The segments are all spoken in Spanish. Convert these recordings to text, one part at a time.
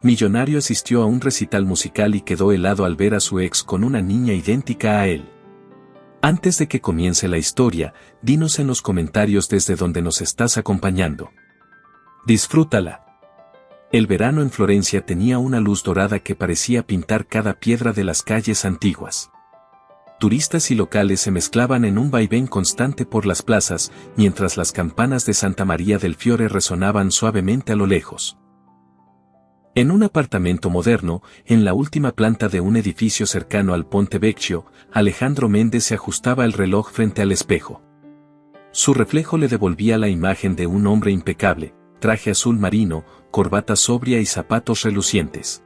Millonario asistió a un recital musical y quedó helado al ver a su ex con una niña idéntica a él. Antes de que comience la historia, dinos en los comentarios desde donde nos estás acompañando. Disfrútala. El verano en Florencia tenía una luz dorada que parecía pintar cada piedra de las calles antiguas. Turistas y locales se mezclaban en un vaivén constante por las plazas, mientras las campanas de Santa María del Fiore resonaban suavemente a lo lejos. En un apartamento moderno, en la última planta de un edificio cercano al Ponte Vecchio, Alejandro Méndez se ajustaba el reloj frente al espejo. Su reflejo le devolvía la imagen de un hombre impecable, traje azul marino, corbata sobria y zapatos relucientes.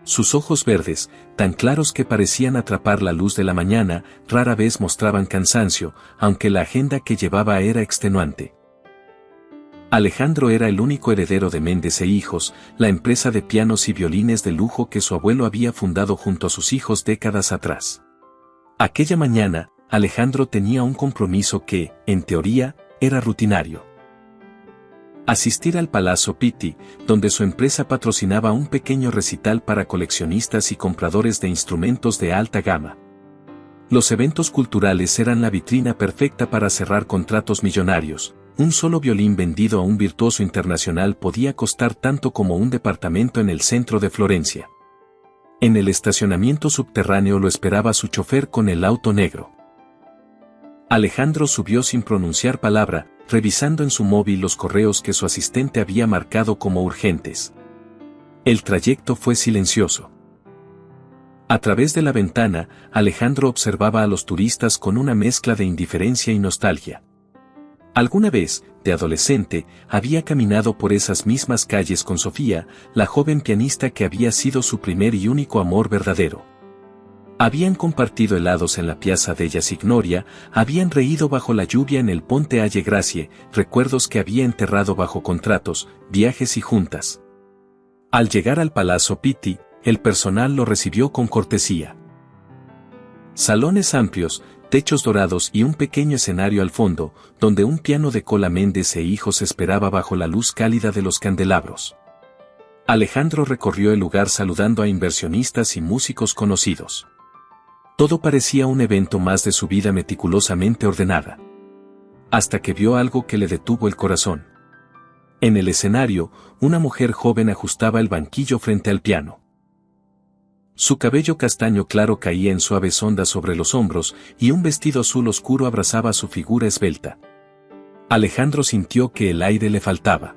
Sus ojos verdes, tan claros que parecían atrapar la luz de la mañana, rara vez mostraban cansancio, aunque la agenda que llevaba era extenuante. Alejandro era el único heredero de Méndez e Hijos, la empresa de pianos y violines de lujo que su abuelo había fundado junto a sus hijos décadas atrás. Aquella mañana, Alejandro tenía un compromiso que, en teoría, era rutinario. Asistir al Palazzo Pitti, donde su empresa patrocinaba un pequeño recital para coleccionistas y compradores de instrumentos de alta gama. Los eventos culturales eran la vitrina perfecta para cerrar contratos millonarios. Un solo violín vendido a un virtuoso internacional podía costar tanto como un departamento en el centro de Florencia. En el estacionamiento subterráneo lo esperaba su chofer con el auto negro. Alejandro subió sin pronunciar palabra, revisando en su móvil los correos que su asistente había marcado como urgentes. El trayecto fue silencioso. A través de la ventana, Alejandro observaba a los turistas con una mezcla de indiferencia y nostalgia. Alguna vez, de adolescente, había caminado por esas mismas calles con Sofía, la joven pianista que había sido su primer y único amor verdadero. Habían compartido helados en la Piazza della Signoria, habían reído bajo la lluvia en el Ponte Alle Grazie, recuerdos que había enterrado bajo contratos, viajes y juntas. Al llegar al Palazzo Pitti, el personal lo recibió con cortesía. Salones amplios, techos dorados y un pequeño escenario al fondo, donde un piano de cola Méndez e Hijos esperaba bajo la luz cálida de los candelabros. Alejandro recorrió el lugar saludando a inversionistas y músicos conocidos. Todo parecía un evento más de su vida meticulosamente ordenada. Hasta que vio algo que le detuvo el corazón. En el escenario, una mujer joven ajustaba el banquillo frente al piano. Su cabello castaño claro caía en suaves ondas sobre los hombros, y un vestido azul oscuro abrazaba su figura esbelta. Alejandro sintió que el aire le faltaba.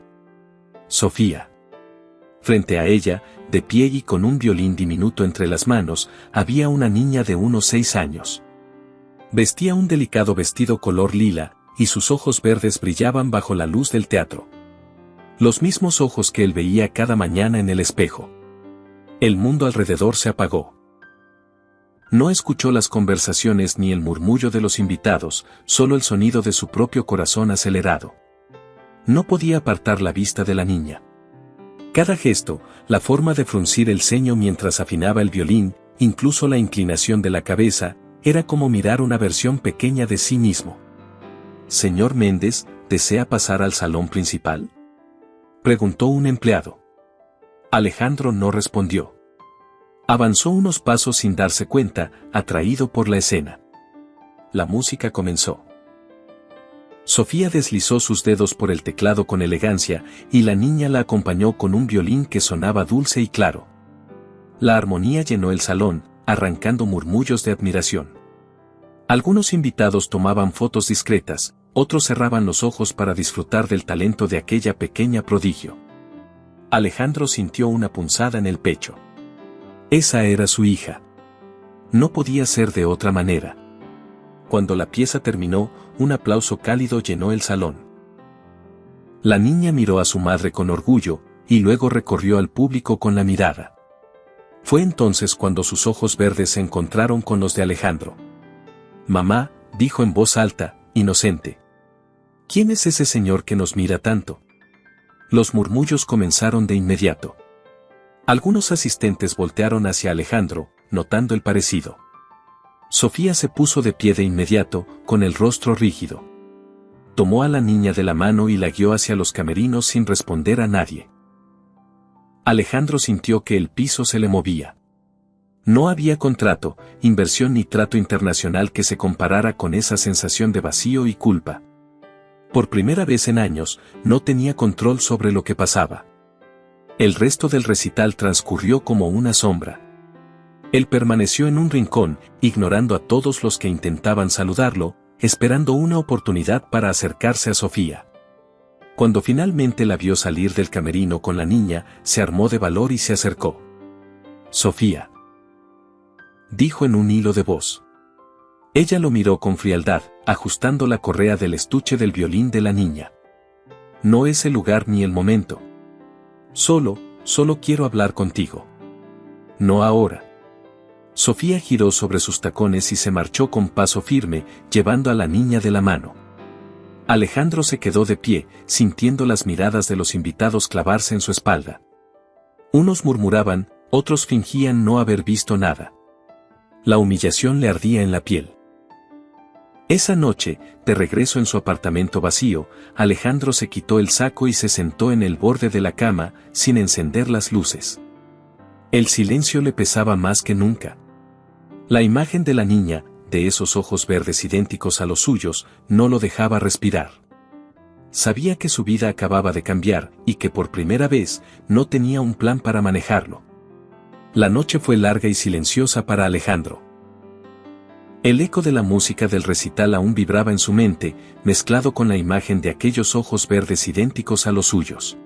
Sofía. Frente a ella, de pie y con un violín diminuto entre las manos, había una niña de unos 6 años. Vestía un delicado vestido color lila, y sus ojos verdes brillaban bajo la luz del teatro. Los mismos ojos que él veía cada mañana en el espejo. El mundo alrededor se apagó. No escuchó las conversaciones ni el murmullo de los invitados, solo el sonido de su propio corazón acelerado. No podía apartar la vista de la niña. Cada gesto, la forma de fruncir el ceño mientras afinaba el violín, incluso la inclinación de la cabeza, era como mirar una versión pequeña de sí mismo. «Señor Méndez, ¿desea pasar al salón principal?», preguntó un empleado. Alejandro no respondió. Avanzó unos pasos sin darse cuenta, atraído por la escena. La música comenzó. Sofía deslizó sus dedos por el teclado con elegancia, y la niña la acompañó con un violín que sonaba dulce y claro. La armonía llenó el salón, arrancando murmullos de admiración. Algunos invitados tomaban fotos discretas, otros cerraban los ojos para disfrutar del talento de aquella pequeña prodigio. Alejandro sintió una punzada en el pecho. Esa era su hija. No podía ser de otra manera. Cuando la pieza terminó, un aplauso cálido llenó el salón. La niña miró a su madre con orgullo, y luego recorrió al público con la mirada. Fue entonces cuando sus ojos verdes se encontraron con los de Alejandro. «Mamá», dijo en voz alta, inocente. «¿Quién es ese señor que nos mira tanto?». Los murmullos comenzaron de inmediato. Algunos asistentes voltearon hacia Alejandro, notando el parecido. Sofía se puso de pie de inmediato, con el rostro rígido. Tomó a la niña de la mano y la guió hacia los camerinos sin responder a nadie. Alejandro sintió que el piso se le movía. No había contrato, inversión ni trato internacional que se comparara con esa sensación de vacío y culpa. Por primera vez en años, no tenía control sobre lo que pasaba. El resto del recital transcurrió como una sombra. Él permaneció en un rincón, ignorando a todos los que intentaban saludarlo, esperando una oportunidad para acercarse a Sofía. Cuando finalmente la vio salir del camerino con la niña, se armó de valor y se acercó. «Sofía», dijo en un hilo de voz. Ella lo miró con frialdad, ajustando la correa del estuche del violín de la niña. «No es el lugar ni el momento. Solo quiero hablar contigo». «No ahora». Sofía giró sobre sus tacones y se marchó con paso firme, llevando a la niña de la mano. Alejandro se quedó de pie, sintiendo las miradas de los invitados clavarse en su espalda. Unos murmuraban, otros fingían no haber visto nada. La humillación le ardía en la piel. Esa noche, de regreso en su apartamento vacío, Alejandro se quitó el saco y se sentó en el borde de la cama, sin encender las luces. El silencio le pesaba más que nunca. La imagen de la niña, de esos ojos verdes idénticos a los suyos, no lo dejaba respirar. Sabía que su vida acababa de cambiar y que por primera vez no tenía un plan para manejarlo. La noche fue larga y silenciosa para Alejandro. El eco de la música del recital aún vibraba en su mente, mezclado con la imagen de aquellos ojos verdes idénticos a los suyos.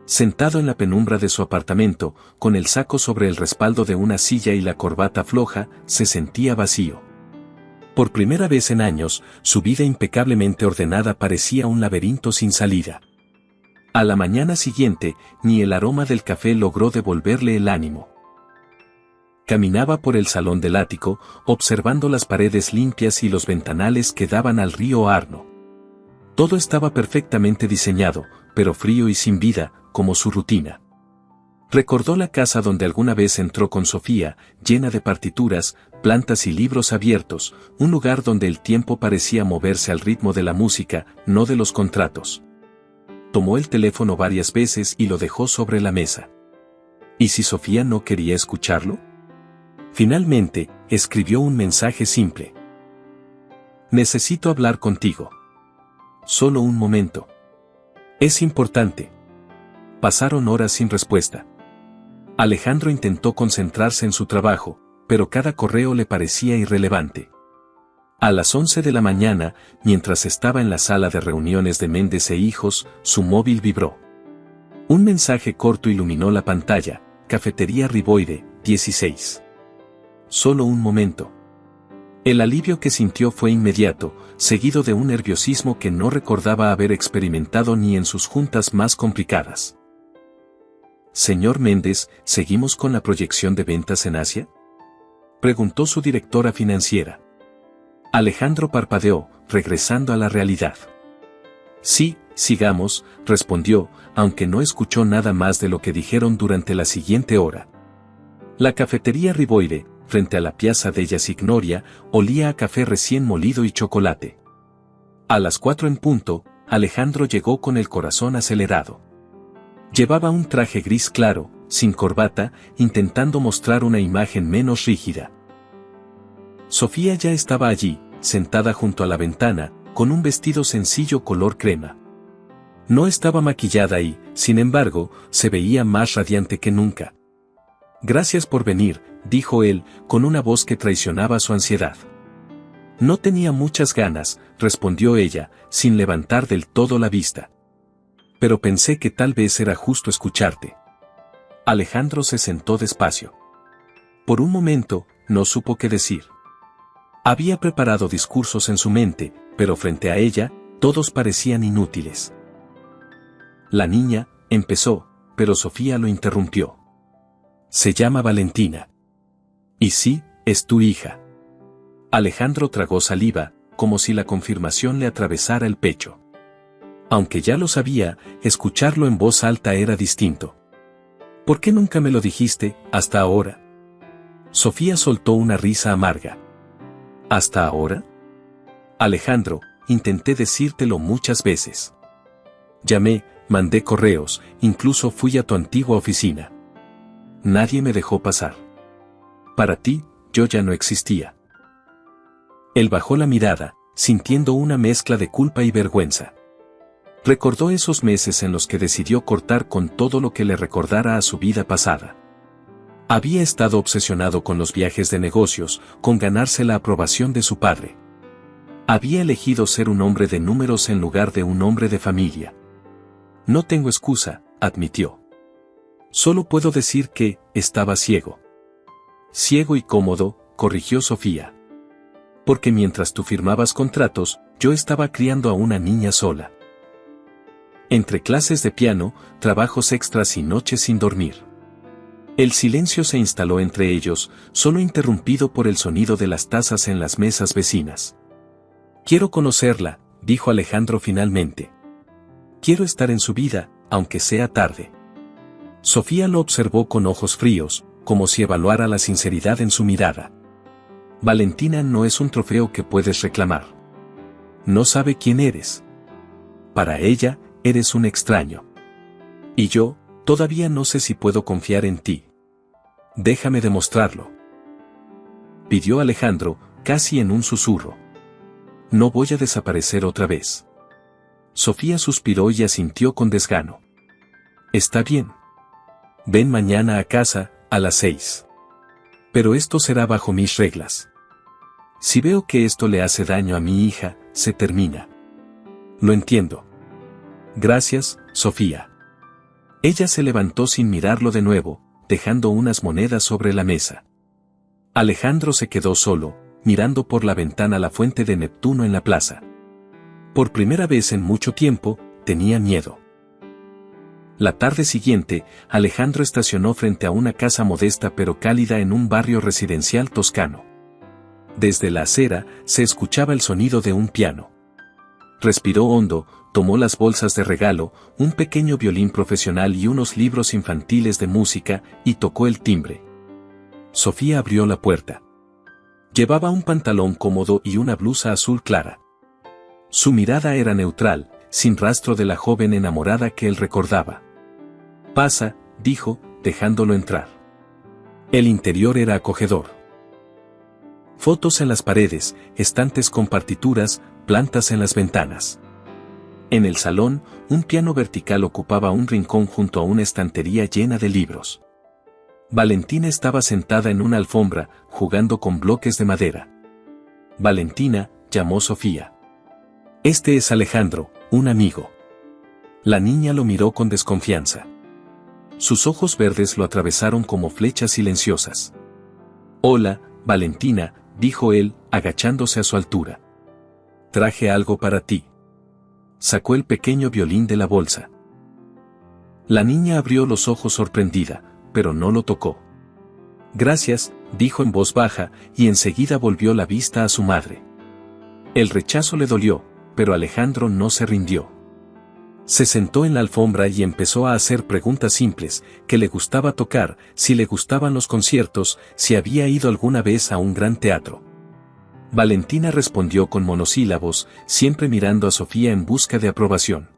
Sentado en la penumbra de su apartamento, con el saco sobre el respaldo de una silla y la corbata floja, se sentía vacío. Por primera vez en años, su vida impecablemente ordenada parecía un laberinto sin salida. A la mañana siguiente, ni el aroma del café logró devolverle el ánimo. Caminaba por el salón del ático, observando las paredes limpias y los ventanales que daban al río Arno. Todo estaba perfectamente diseñado, pero frío y sin vida, como su rutina. Recordó la casa donde alguna vez entró con Sofía, llena de partituras, plantas y libros abiertos, un lugar donde el tiempo parecía moverse al ritmo de la música, no de los contratos. Tomó el teléfono varias veces y lo dejó sobre la mesa. ¿Y si Sofía no quería escucharlo? Finalmente, escribió un mensaje simple. «Necesito hablar contigo. Solo un momento. Es importante». Pasaron horas sin respuesta. Alejandro intentó concentrarse en su trabajo, pero cada correo le parecía irrelevante. A las 11 de la mañana, mientras estaba en la sala de reuniones de Méndez e Hijos, su móvil vibró. Un mensaje corto iluminó la pantalla: Cafetería Riboide, 16. Solo un momento. El alivio que sintió fue inmediato, seguido de un nerviosismo que no recordaba haber experimentado ni en sus juntas más complicadas. «Señor Méndez, ¿seguimos con la proyección de ventas en Asia?», preguntó su directora financiera. Alejandro parpadeó, regresando a la realidad. «Sí, sigamos», respondió, aunque no escuchó nada más de lo que dijeron durante la siguiente hora. La cafetería Riboire, frente a la Piazza della Signoria, olía a café recién molido y chocolate. A las 4 en punto, Alejandro llegó con el corazón acelerado. Llevaba un traje gris claro, sin corbata, intentando mostrar una imagen menos rígida. Sofía ya estaba allí, sentada junto a la ventana, con un vestido sencillo color crema. No estaba maquillada y, sin embargo, se veía más radiante que nunca. «Gracias por venir», dijo él, con una voz que traicionaba su ansiedad. «No tenía muchas ganas», respondió ella, sin levantar del todo la vista. «Pero pensé que tal vez era justo escucharte». Alejandro se sentó despacio. Por un momento, no supo qué decir. Había preparado discursos en su mente, pero frente a ella, todos parecían inútiles. «La niña», empezó, pero Sofía lo interrumpió. «Se llama Valentina». «Y sí, es tu hija». Alejandro tragó saliva, como si la confirmación le atravesara el pecho. Aunque ya lo sabía, escucharlo en voz alta era distinto. «¿Por qué nunca me lo dijiste, hasta ahora?». Sofía soltó una risa amarga. «¿Hasta ahora?». «Alejandro, intenté decírtelo muchas veces. Llamé, Mandé correos, incluso fui a tu antigua oficina. Nadie me dejó pasar. Para ti, yo ya no existía. Él bajó la mirada, sintiendo una mezcla de culpa y vergüenza. Recordó esos meses en los que decidió cortar con todo lo que le recordara a su vida pasada. Había estado obsesionado con los viajes de negocios, con ganarse la aprobación de su padre. Había elegido ser un hombre de números en lugar de un hombre de familia. No tengo excusa, admitió. Solo puedo decir que, estaba ciego. Ciego y cómodo, corrigió Sofía. Porque mientras tú firmabas contratos, yo estaba criando a una niña sola. Entre clases de piano, trabajos extras y noches sin dormir. El silencio se instaló entre ellos, solo interrumpido por el sonido de las tazas en las mesas vecinas. Quiero conocerla, dijo Alejandro finalmente. Quiero estar en su vida, aunque sea tarde. Sofía lo observó con ojos fríos, como si evaluara la sinceridad en su mirada. Valentina no es un trofeo que puedes reclamar. No sabe quién eres. Para ella, eres un extraño. Y yo, todavía no sé si puedo confiar en ti. Déjame demostrarlo. Pidió Alejandro, casi en un susurro. No voy a desaparecer otra vez. Sofía suspiró y asintió con desgano. Está bien. Ven mañana a casa, a las 6. Pero esto será bajo mis reglas. Si veo que esto le hace daño a mi hija, se termina. Lo entiendo. Gracias, Sofía. Ella se levantó sin mirarlo de nuevo, dejando unas monedas sobre la mesa. Alejandro se quedó solo, mirando por la ventana la fuente de Neptuno en la plaza. Por primera vez en mucho tiempo, tenía miedo. La tarde siguiente, Alejandro estacionó frente a una casa modesta pero cálida en un barrio residencial toscano. Desde la acera, se escuchaba el sonido de un piano. Respiró hondo, tomó las bolsas de regalo, un pequeño violín profesional y unos libros infantiles de música, y tocó el timbre. Sofía abrió la puerta. Llevaba un pantalón cómodo y una blusa azul clara. Su mirada era neutral, sin rastro de la joven enamorada que él recordaba. Pasa, dijo, dejándolo entrar. El interior era acogedor. Fotos en las paredes, estantes con partituras, plantas en las ventanas. En el salón, un piano vertical ocupaba un rincón junto a una estantería llena de libros. Valentina estaba sentada en una alfombra, jugando con bloques de madera. Valentina, llamó Sofía. Este es Alejandro, un amigo. La niña lo miró con desconfianza. Sus ojos verdes lo atravesaron como flechas silenciosas. Hola, Valentina, dijo él, agachándose a su altura. Traje algo para ti. Sacó el pequeño violín de la bolsa. La niña abrió los ojos sorprendida, pero no lo tocó. Gracias, dijo en voz baja, y enseguida volvió la vista a su madre. El rechazo le dolió, pero Alejandro no se rindió. Se sentó en la alfombra y empezó a hacer preguntas simples, que le gustaba tocar, si le gustaban los conciertos, si había ido alguna vez a un gran teatro. Valentina respondió con monosílabos, siempre mirando a Sofía en busca de aprobación.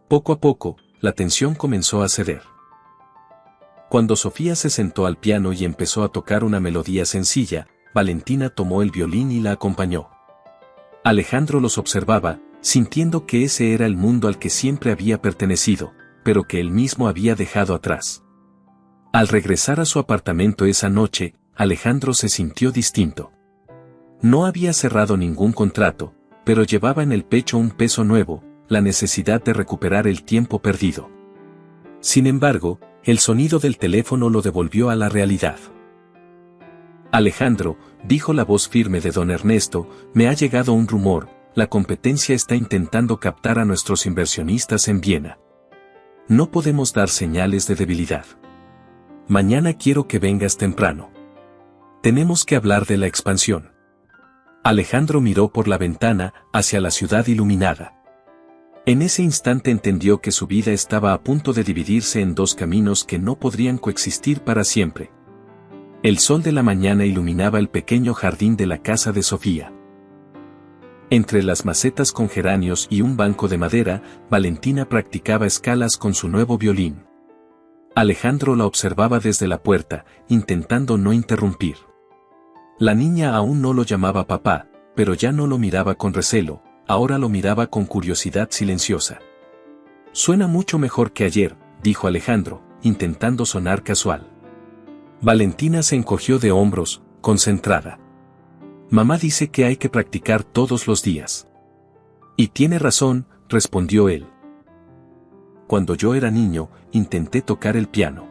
Poco a poco, la tensión comenzó a ceder. Cuando Sofía se sentó al piano y empezó a tocar una melodía sencilla, Valentina tomó el violín y la acompañó. Alejandro los observaba, sintiendo que ese era el mundo al que siempre había pertenecido, pero que él mismo había dejado atrás. Al regresar a su apartamento esa noche, Alejandro se sintió distinto. No había cerrado ningún contrato, pero llevaba en el pecho un peso nuevo, la necesidad de recuperar el tiempo perdido. Sin embargo, el sonido del teléfono lo devolvió a la realidad. Alejandro, dijo la voz firme de don Ernesto, me ha llegado un rumor, la competencia está intentando captar a nuestros inversionistas en Viena. No podemos dar señales de debilidad. Mañana quiero que vengas temprano. Tenemos que hablar de la expansión. Alejandro miró por la ventana, hacia la ciudad iluminada. En ese instante entendió que su vida estaba a punto de dividirse en dos caminos que no podrían coexistir para siempre. El sol de la mañana iluminaba el pequeño jardín de la casa de Sofía. Entre las macetas con geranios y un banco de madera, Valentina practicaba escalas con su nuevo violín. Alejandro la observaba desde la puerta, intentando no interrumpir. La niña aún no lo llamaba papá, pero ya no lo miraba con recelo, ahora lo miraba con curiosidad silenciosa. «Suena mucho mejor que ayer», dijo Alejandro, intentando sonar casual. Valentina se encogió de hombros, concentrada. «Mamá dice que hay que practicar todos los días». «Y tiene razón», respondió él. «Cuando yo era niño, intenté tocar el piano».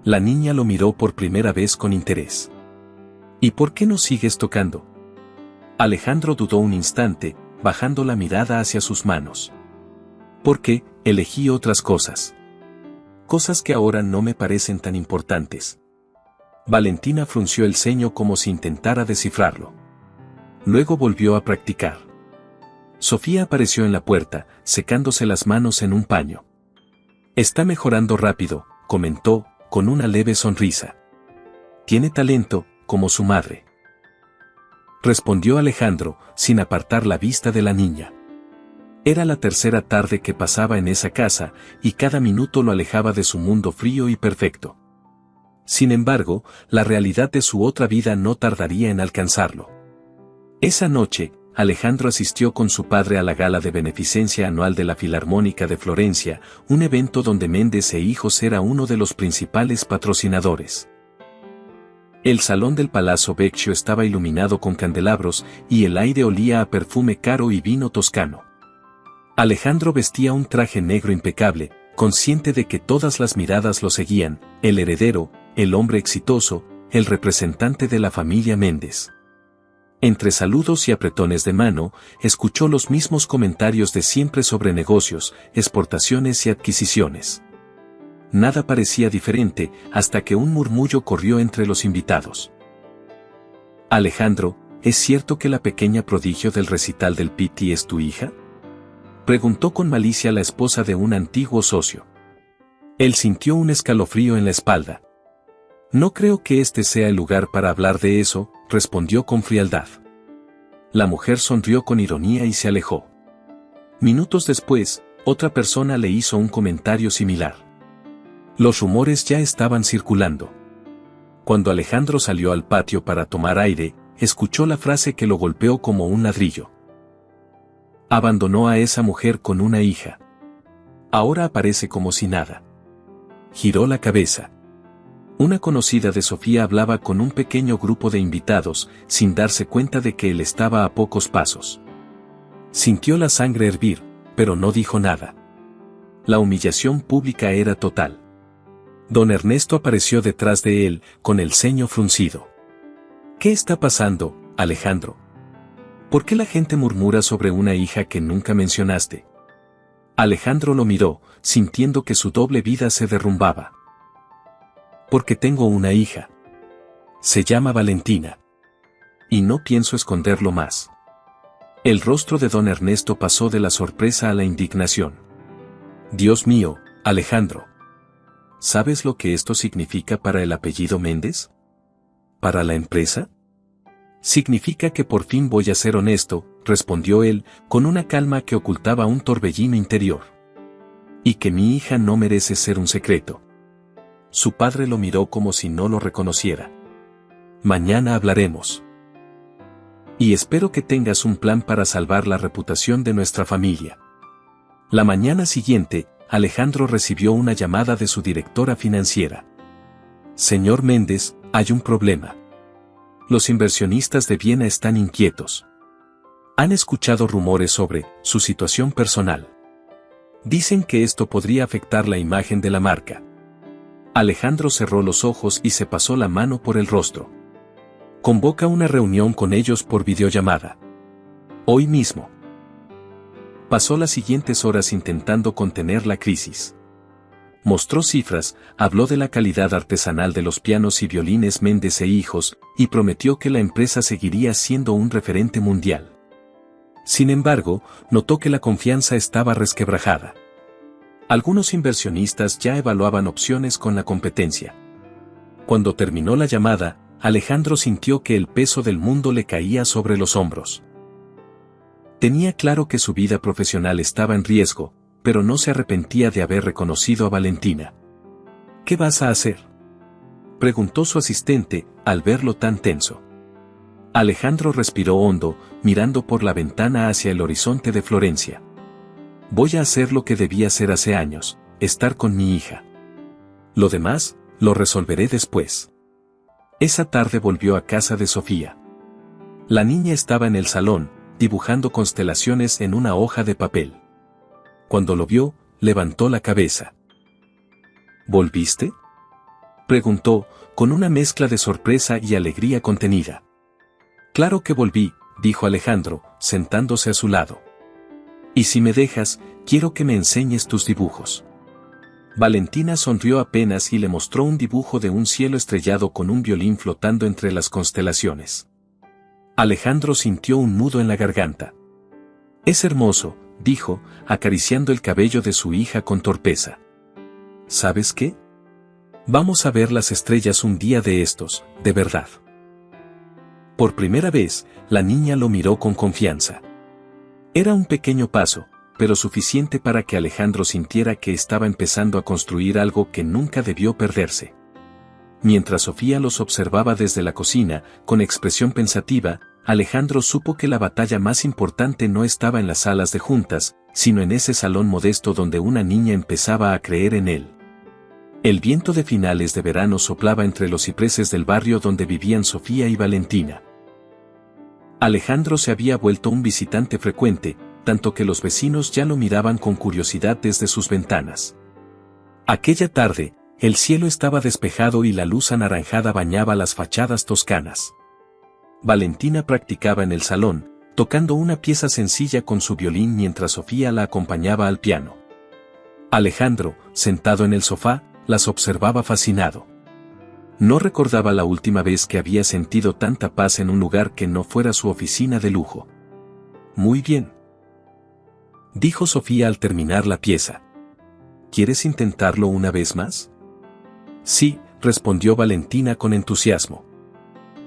La niña lo miró por primera vez con interés. «¿Y por qué no sigues tocando?». Alejandro dudó un instante, bajando la mirada hacia sus manos. «Porque elegí otras cosas. Cosas que ahora no me parecen tan importantes». Valentina frunció el ceño como si intentara descifrarlo. Luego volvió a practicar. Sofía apareció en la puerta, secándose las manos en un paño. «Está mejorando rápido», comentó, con una leve sonrisa. «Tiene talento, como su madre», respondió Alejandro, sin apartar la vista de la niña. Era la tercera tarde que pasaba en esa casa, y cada minuto lo alejaba de su mundo frío y perfecto. Sin embargo, la realidad de su otra vida no tardaría en alcanzarlo. Esa noche, Alejandro asistió con su padre a la gala de beneficencia anual de la Filarmónica de Florencia, un evento donde Méndez e Hijos era uno de los principales patrocinadores. El salón del Palazzo Vecchio estaba iluminado con candelabros y el aire olía a perfume caro y vino toscano. Alejandro vestía un traje negro impecable, consciente de que todas las miradas lo seguían, el heredero, el hombre exitoso, el representante de la familia Méndez. Entre saludos y apretones de mano, escuchó los mismos comentarios de siempre sobre negocios, exportaciones y adquisiciones. Nada parecía diferente, hasta que un murmullo corrió entre los invitados. «Alejandro, ¿es cierto que la pequeña prodigio del recital del Pitti es tu hija?», preguntó con malicia la esposa de un antiguo socio. Él sintió un escalofrío en la espalda. «No creo que este sea el lugar para hablar de eso», respondió con frialdad. La mujer sonrió con ironía y se alejó. Minutos después, otra persona le hizo un comentario similar. Los rumores ya estaban circulando. Cuando Alejandro salió al patio para tomar aire, escuchó la frase que lo golpeó como un ladrillo. «Abandonó a esa mujer con una hija. Ahora aparece como si nada». Giró la cabeza. Una conocida de Sofía hablaba con un pequeño grupo de invitados, sin darse cuenta de que él estaba a pocos pasos. Sintió la sangre hervir, pero no dijo nada. La humillación pública era total. Don Ernesto apareció detrás de él, con el ceño fruncido. «¿Qué está pasando, Alejandro? ¿Por qué la gente murmura sobre una hija que nunca mencionaste?». Alejandro lo miró, sintiendo que su doble vida se derrumbaba. «Porque tengo una hija. Se llama Valentina. Y no pienso esconderlo más». El rostro de don Ernesto pasó de la sorpresa a la indignación. «Dios mío, Alejandro. ¿Sabes lo que esto significa para el apellido Méndez? ¿Para la empresa?». «Significa que por fin voy a ser honesto», respondió él, con una calma que ocultaba un torbellino interior. «Y que mi hija no merece ser un secreto». Su padre lo miró como si no lo reconociera. «Mañana hablaremos. Y espero que tengas un plan para salvar la reputación de nuestra familia». La mañana siguiente, Alejandro recibió una llamada de su directora financiera. «Señor Méndez, hay un problema. Los inversionistas de Viena están inquietos. Han escuchado rumores sobre su situación personal. Dicen que esto podría afectar la imagen de la marca». Alejandro cerró los ojos y se pasó la mano por el rostro. «Convoca una reunión con ellos por videollamada. Hoy mismo». Pasó las siguientes horas intentando contener la crisis. Mostró cifras, habló de la calidad artesanal de los pianos y violines Méndez e Hijos, y prometió que la empresa seguiría siendo un referente mundial. Sin embargo, notó que la confianza estaba resquebrajada. Algunos inversionistas ya evaluaban opciones con la competencia. Cuando terminó la llamada, Alejandro sintió que el peso del mundo le caía sobre los hombros. Tenía claro que su vida profesional estaba en riesgo, pero no se arrepentía de haber reconocido a Valentina. ¿Qué vas a hacer?, preguntó su asistente, al verlo tan tenso. Alejandro respiró hondo, mirando por la ventana hacia el horizonte de Florencia. Voy a hacer lo que debía hacer hace años, estar con mi hija. Lo demás, lo resolveré después. Esa tarde volvió a casa de Sofía. La niña estaba en el salón, dibujando constelaciones en una hoja de papel. Cuando lo vio, levantó la cabeza. ¿Volviste?, preguntó, con una mezcla de sorpresa y alegría contenida. Claro que volví, dijo Alejandro, sentándose a su lado. Y si me dejas, quiero que me enseñes tus dibujos. Valentina sonrió apenas y le mostró un dibujo de un cielo estrellado con un violín flotando entre las constelaciones. Alejandro sintió un nudo en la garganta. Es hermoso, dijo, acariciando el cabello de su hija con torpeza. ¿Sabes qué? Vamos a ver las estrellas un día de estos, de verdad. Por primera vez, la niña lo miró con confianza. Era un pequeño paso, pero suficiente para que Alejandro sintiera que estaba empezando a construir algo que nunca debió perderse. Mientras Sofía los observaba desde la cocina, con expresión pensativa, Alejandro supo que la batalla más importante no estaba en las salas de juntas, sino en ese salón modesto donde una niña empezaba a creer en él. El viento de finales de verano soplaba entre los cipreses del barrio donde vivían Sofía y Valentina. Alejandro se había vuelto un visitante frecuente, tanto que los vecinos ya lo miraban con curiosidad desde sus ventanas. Aquella tarde, el cielo estaba despejado y la luz anaranjada bañaba las fachadas toscanas. Valentina practicaba en el salón, tocando una pieza sencilla con su violín mientras Sofía la acompañaba al piano. Alejandro, sentado en el sofá, las observaba fascinado. No recordaba la última vez que había sentido tanta paz en un lugar que no fuera su oficina de lujo. Muy bien, dijo Sofía al terminar la pieza. ¿Quieres intentarlo una vez más? Sí, respondió Valentina con entusiasmo.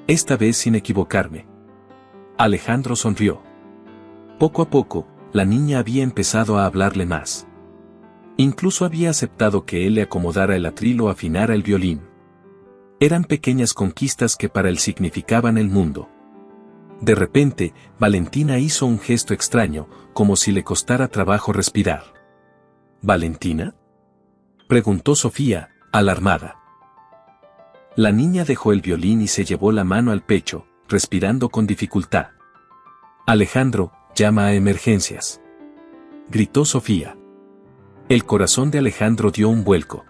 Esta vez sin equivocarme. Alejandro sonrió. Poco a poco, la niña había empezado a hablarle más. Incluso había aceptado que él le acomodara el atril o afinara el violín. Eran pequeñas conquistas que para él significaban el mundo. De repente, Valentina hizo un gesto extraño, como si le costara trabajo respirar. ¿Valentina?, preguntó Sofía, alarmada. La niña dejó el violín y se llevó la mano al pecho, respirando con dificultad. Alejandro, llama a emergencias, gritó Sofía. El corazón de Alejandro dio un vuelco.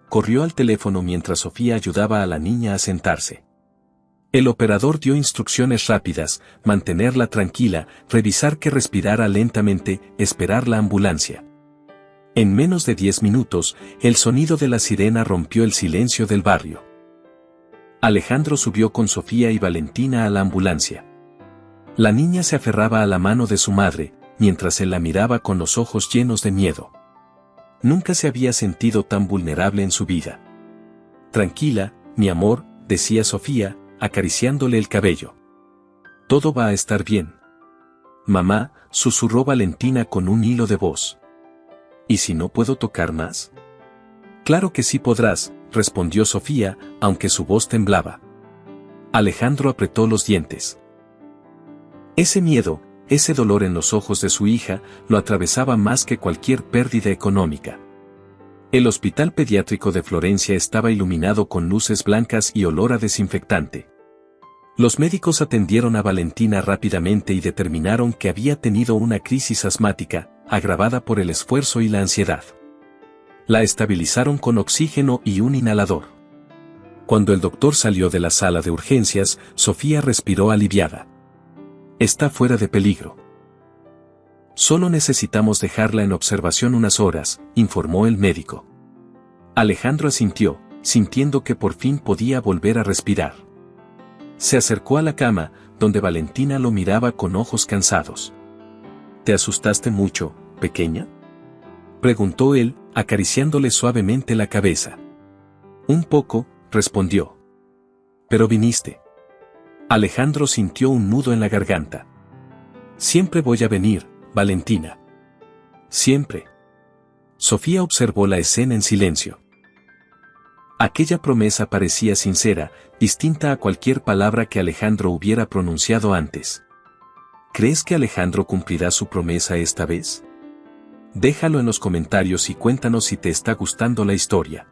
Corrió al teléfono mientras Sofía ayudaba a la niña a sentarse. El operador dio instrucciones rápidas: mantenerla tranquila, revisar que respirara lentamente, esperar la ambulancia. En menos de 10 minutos, el sonido de la sirena rompió el silencio del barrio. Alejandro subió con Sofía y Valentina a la ambulancia. La niña se aferraba a la mano de su madre, mientras él la miraba con los ojos llenos de miedo. Nunca se había sentido tan vulnerable en su vida. Tranquila, mi amor, decía Sofía, acariciándole el cabello. Todo va a estar bien. Mamá, susurró Valentina con un hilo de voz. ¿Y si no puedo tocar más? Claro que sí podrás, respondió Sofía, aunque su voz temblaba. Alejandro apretó los dientes. Ese miedo, ese dolor en los ojos de su hija, lo atravesaba más que cualquier pérdida económica. El hospital pediátrico de Florencia estaba iluminado con luces blancas y olor a desinfectante. Los médicos atendieron a Valentina rápidamente y determinaron que había tenido una crisis asmática, agravada por el esfuerzo y la ansiedad. La estabilizaron con oxígeno y un inhalador. Cuando el doctor salió de la sala de urgencias, Sofía respiró aliviada. Está fuera de peligro. Solo necesitamos dejarla en observación unas horas, informó el médico. Alejandro asintió, sintiendo que por fin podía volver a respirar. Se acercó a la cama, donde Valentina lo miraba con ojos cansados. ¿Te asustaste mucho, pequeña?, preguntó él, acariciándole suavemente la cabeza. Un poco, respondió. Pero viniste. Alejandro sintió un nudo en la garganta. Siempre voy a venir, Valentina. Siempre. Sofía observó la escena en silencio. Aquella promesa parecía sincera, distinta a cualquier palabra que Alejandro hubiera pronunciado antes. ¿Crees que Alejandro cumplirá su promesa esta vez? Déjalo en los comentarios y cuéntanos si te está gustando la historia.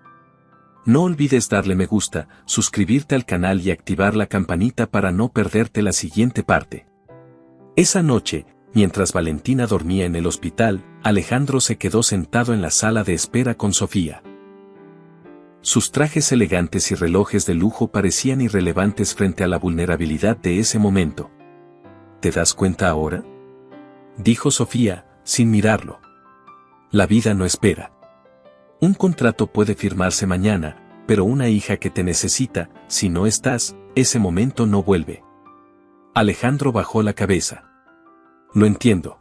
No olvides darle me gusta, suscribirte al canal y activar la campanita para no perderte la siguiente parte. Esa noche, mientras Valentina dormía en el hospital, Alejandro se quedó sentado en la sala de espera con Sofía. Sus trajes elegantes y relojes de lujo parecían irrelevantes frente a la vulnerabilidad de ese momento. ¿Te das cuenta ahora?, dijo Sofía, sin mirarlo. La vida no espera. Un contrato puede firmarse mañana, pero una hija que te necesita, si no estás, ese momento no vuelve. Alejandro bajó la cabeza. Lo entiendo.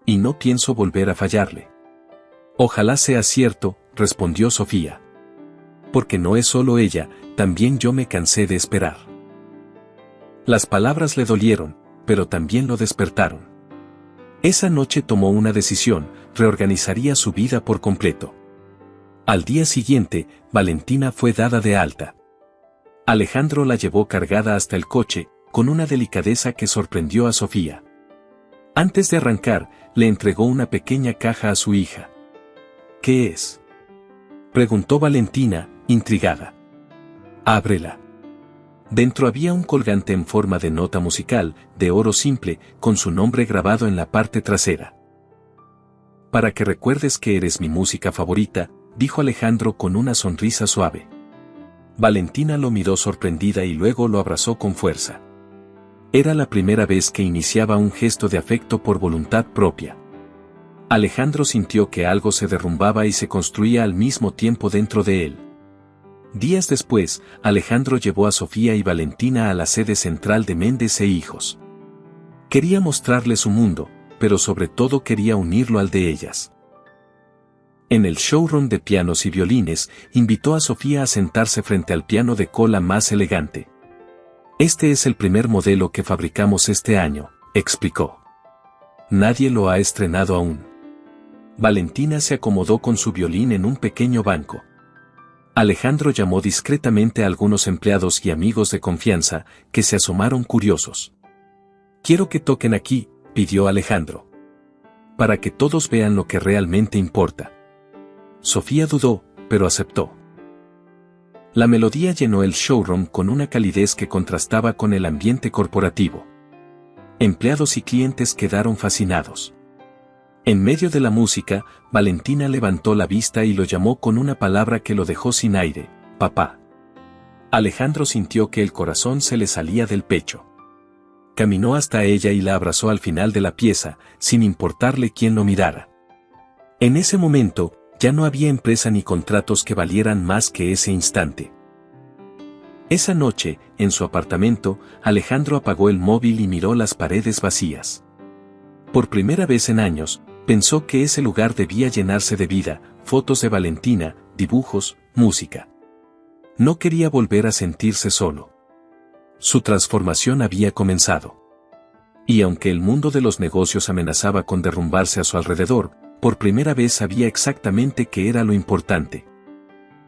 Y no pienso volver a fallarle. Ojalá sea cierto, respondió Sofía. Porque no es solo ella, también yo me cansé de esperar. Las palabras le dolieron, pero también lo despertaron. Esa noche tomó una decisión, reorganizaría su vida por completo. Al día siguiente, Valentina fue dada de alta. Alejandro la llevó cargada hasta el coche, con una delicadeza que sorprendió a Sofía. Antes de arrancar, le entregó una pequeña caja a su hija. ¿Qué es?, preguntó Valentina, intrigada. Ábrela. Dentro había un colgante en forma de nota musical, de oro simple, con su nombre grabado en la parte trasera. Para que recuerdes que eres mi música favorita, dijo Alejandro con una sonrisa suave. Valentina lo miró sorprendida y luego lo abrazó con fuerza. Era la primera vez que iniciaba un gesto de afecto por voluntad propia. Alejandro sintió que algo se derrumbaba y se construía al mismo tiempo dentro de él. Días después, Alejandro llevó a Sofía y Valentina a la sede central de Méndez e Hijos. Quería mostrarle su mundo, pero sobre todo quería unirlo al de ellas. En el showroom de pianos y violines, invitó a Sofía a sentarse frente al piano de cola más elegante. Este es el primer modelo que fabricamos este año, explicó. Nadie lo ha estrenado aún. Valentina se acomodó con su violín en un pequeño banco. Alejandro llamó discretamente a algunos empleados y amigos de confianza, que se asomaron curiosos. Quiero que toquen aquí, pidió Alejandro. Para que todos vean lo que realmente importa. Sofía dudó, pero aceptó. La melodía llenó el showroom con una calidez que contrastaba con el ambiente corporativo. Empleados y clientes quedaron fascinados. En medio de la música, Valentina levantó la vista y lo llamó con una palabra que lo dejó sin aire: papá. Alejandro sintió que el corazón se le salía del pecho. Caminó hasta ella y la abrazó al final de la pieza, sin importarle quién lo mirara. En ese momento, ya no había empresa ni contratos que valieran más que ese instante. Esa noche, en su apartamento, Alejandro apagó el móvil y miró las paredes vacías. Por primera vez en años, pensó que ese lugar debía llenarse de vida, fotos de Valentina, dibujos, música. No quería volver a sentirse solo. Su transformación había comenzado. Y aunque el mundo de los negocios amenazaba con derrumbarse a su alrededor, por primera vez sabía exactamente qué era lo importante.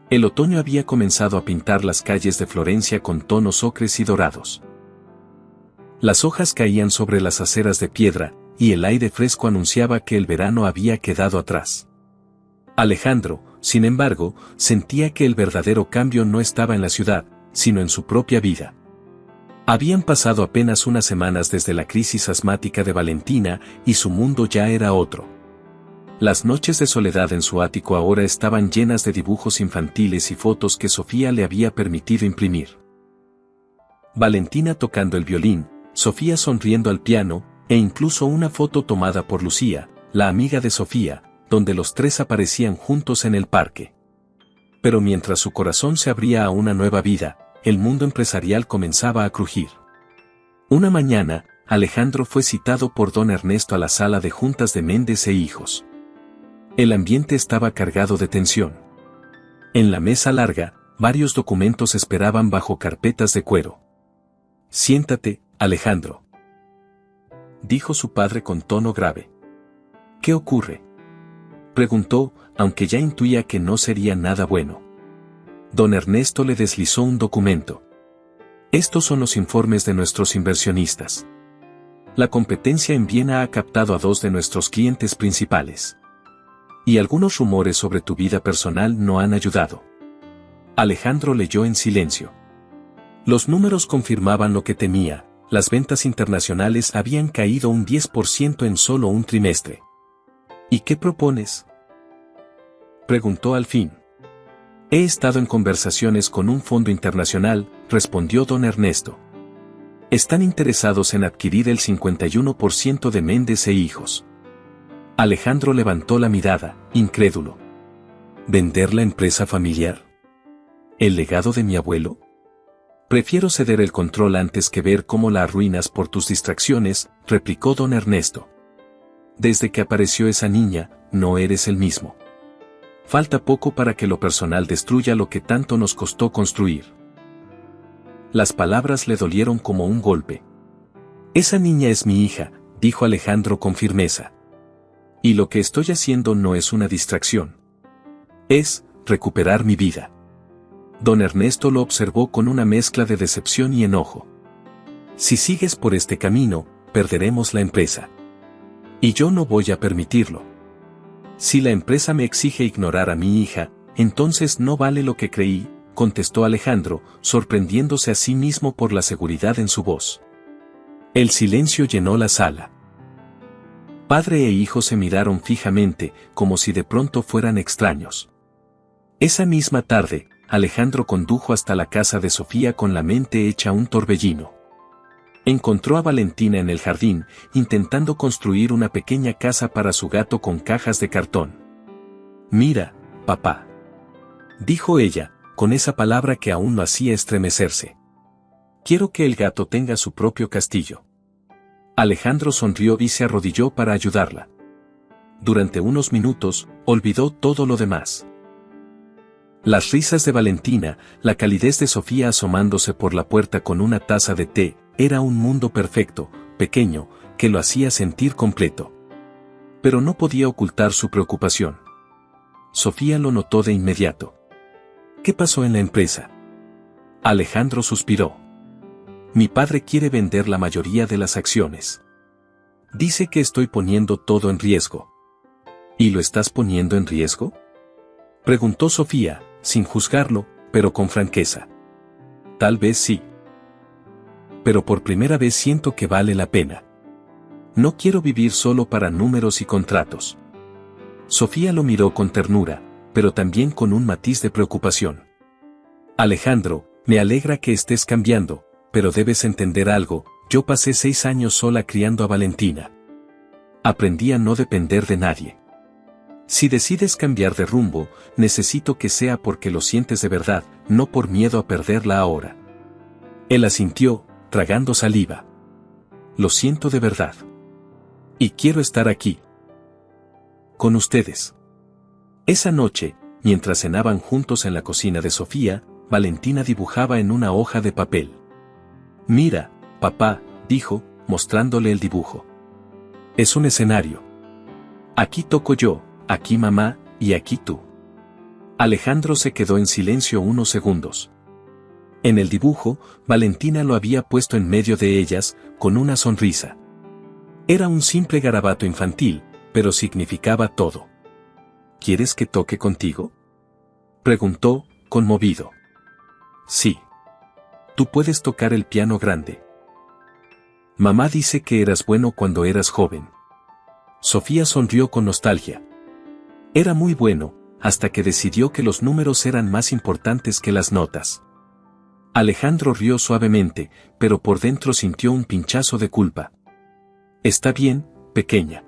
El otoño había comenzado a pintar las calles de Florencia con tonos ocres y dorados. Las hojas caían sobre las aceras de piedra, y el aire fresco anunciaba que el verano había quedado atrás. Alejandro, sin embargo, sentía que el verdadero cambio no estaba en la ciudad, sino en su propia vida. Habían pasado apenas unas semanas desde la crisis asmática de Valentina, y su mundo ya era otro. Las noches de soledad en su ático ahora estaban llenas de dibujos infantiles y fotos que Sofía le había permitido imprimir. Valentina tocando el violín, Sofía sonriendo al piano, e incluso una foto tomada por Lucía, la amiga de Sofía, donde los tres aparecían juntos en el parque. Pero mientras su corazón se abría a una nueva vida, el mundo empresarial comenzaba a crujir. Una mañana, Alejandro fue citado por don Ernesto a la sala de juntas de Méndez e Hijos. El ambiente estaba cargado de tensión. En la mesa larga, varios documentos esperaban bajo carpetas de cuero. Siéntate, Alejandro. dijo su padre con tono grave. ¿Qué ocurre?, preguntó, aunque ya intuía que no sería nada bueno. Don Ernesto le deslizó un documento. Estos son los informes de nuestros inversionistas. La competencia en Viena ha captado a 2 de nuestros clientes principales. Y algunos rumores sobre tu vida personal no han ayudado. Alejandro leyó en silencio. Los números confirmaban lo que temía, las ventas internacionales habían caído un 10% en solo un trimestre. ¿Y qué propones?, preguntó al fin. He estado en conversaciones con un fondo internacional, respondió don Ernesto. Están interesados en adquirir el 51% de Méndez e Hijos. Alejandro levantó la mirada, incrédulo. ¿Vender la empresa familiar? ¿El legado de mi abuelo? Prefiero ceder el control antes que ver cómo la arruinas por tus distracciones, replicó don Ernesto. Desde que apareció esa niña, no eres el mismo. Falta poco para que lo personal destruya lo que tanto nos costó construir. Las palabras le dolieron como un golpe. Esa niña es mi hija, dijo Alejandro con firmeza. Y lo que estoy haciendo no es una distracción. Es recuperar mi vida. Don Ernesto lo observó con una mezcla de decepción y enojo. Si sigues por este camino, perderemos la empresa. Y yo no voy a permitirlo. Si la empresa me exige ignorar a mi hija, entonces no vale lo que creí, contestó Alejandro, sorprendiéndose a sí mismo por la seguridad en su voz. El silencio llenó la sala. Padre e hijo se miraron fijamente, como si de pronto fueran extraños. Esa misma tarde, Alejandro condujo hasta la casa de Sofía con la mente hecha un torbellino. Encontró a Valentina en el jardín, intentando construir una pequeña casa para su gato con cajas de cartón. Mira, papá, dijo ella, con esa palabra que aún lo hacía estremecerse. Quiero que el gato tenga su propio castillo. Alejandro sonrió y se arrodilló para ayudarla. Durante unos minutos, olvidó todo lo demás. Las risas de Valentina, la calidez de Sofía asomándose por la puerta con una taza de té, era un mundo perfecto, pequeño, que lo hacía sentir completo. Pero no podía ocultar su preocupación. Sofía lo notó de inmediato. ¿Qué pasó en la empresa? Alejandro suspiró. Mi padre quiere vender la mayoría de las acciones. Dice que estoy poniendo todo en riesgo. ¿Y lo estás poniendo en riesgo?, preguntó Sofía, sin juzgarlo, pero con franqueza. Tal vez sí. Pero por primera vez siento que vale la pena. No quiero vivir solo para números y contratos. Sofía lo miró con ternura, pero también con un matiz de preocupación. Alejandro, me alegra que estés cambiando, pero debes entender algo, yo pasé 6 años sola criando a Valentina. Aprendí a no depender de nadie. Si decides cambiar de rumbo, necesito que sea porque lo sientes de verdad, no por miedo a perderla ahora. Él asintió, tragando saliva. Lo siento de verdad. Y quiero estar aquí. Con ustedes. Esa noche, mientras cenaban juntos en la cocina de Sofía, Valentina dibujaba en una hoja de papel. Mira, papá, dijo, mostrándole el dibujo. Es un escenario. Aquí toco yo, aquí mamá, y aquí tú. Alejandro se quedó en silencio unos segundos. En el dibujo, Valentina lo había puesto en medio de ellas, con una sonrisa. Era un simple garabato infantil, pero significaba todo. ¿Quieres que toque contigo?, preguntó, conmovido. Sí. Tú puedes tocar el piano grande. Mamá dice que eras bueno cuando eras joven. Sofía sonrió con nostalgia. Era muy bueno, hasta que decidió que los números eran más importantes que las notas. Alejandro rió suavemente, pero por dentro sintió un pinchazo de culpa. Está bien, pequeña.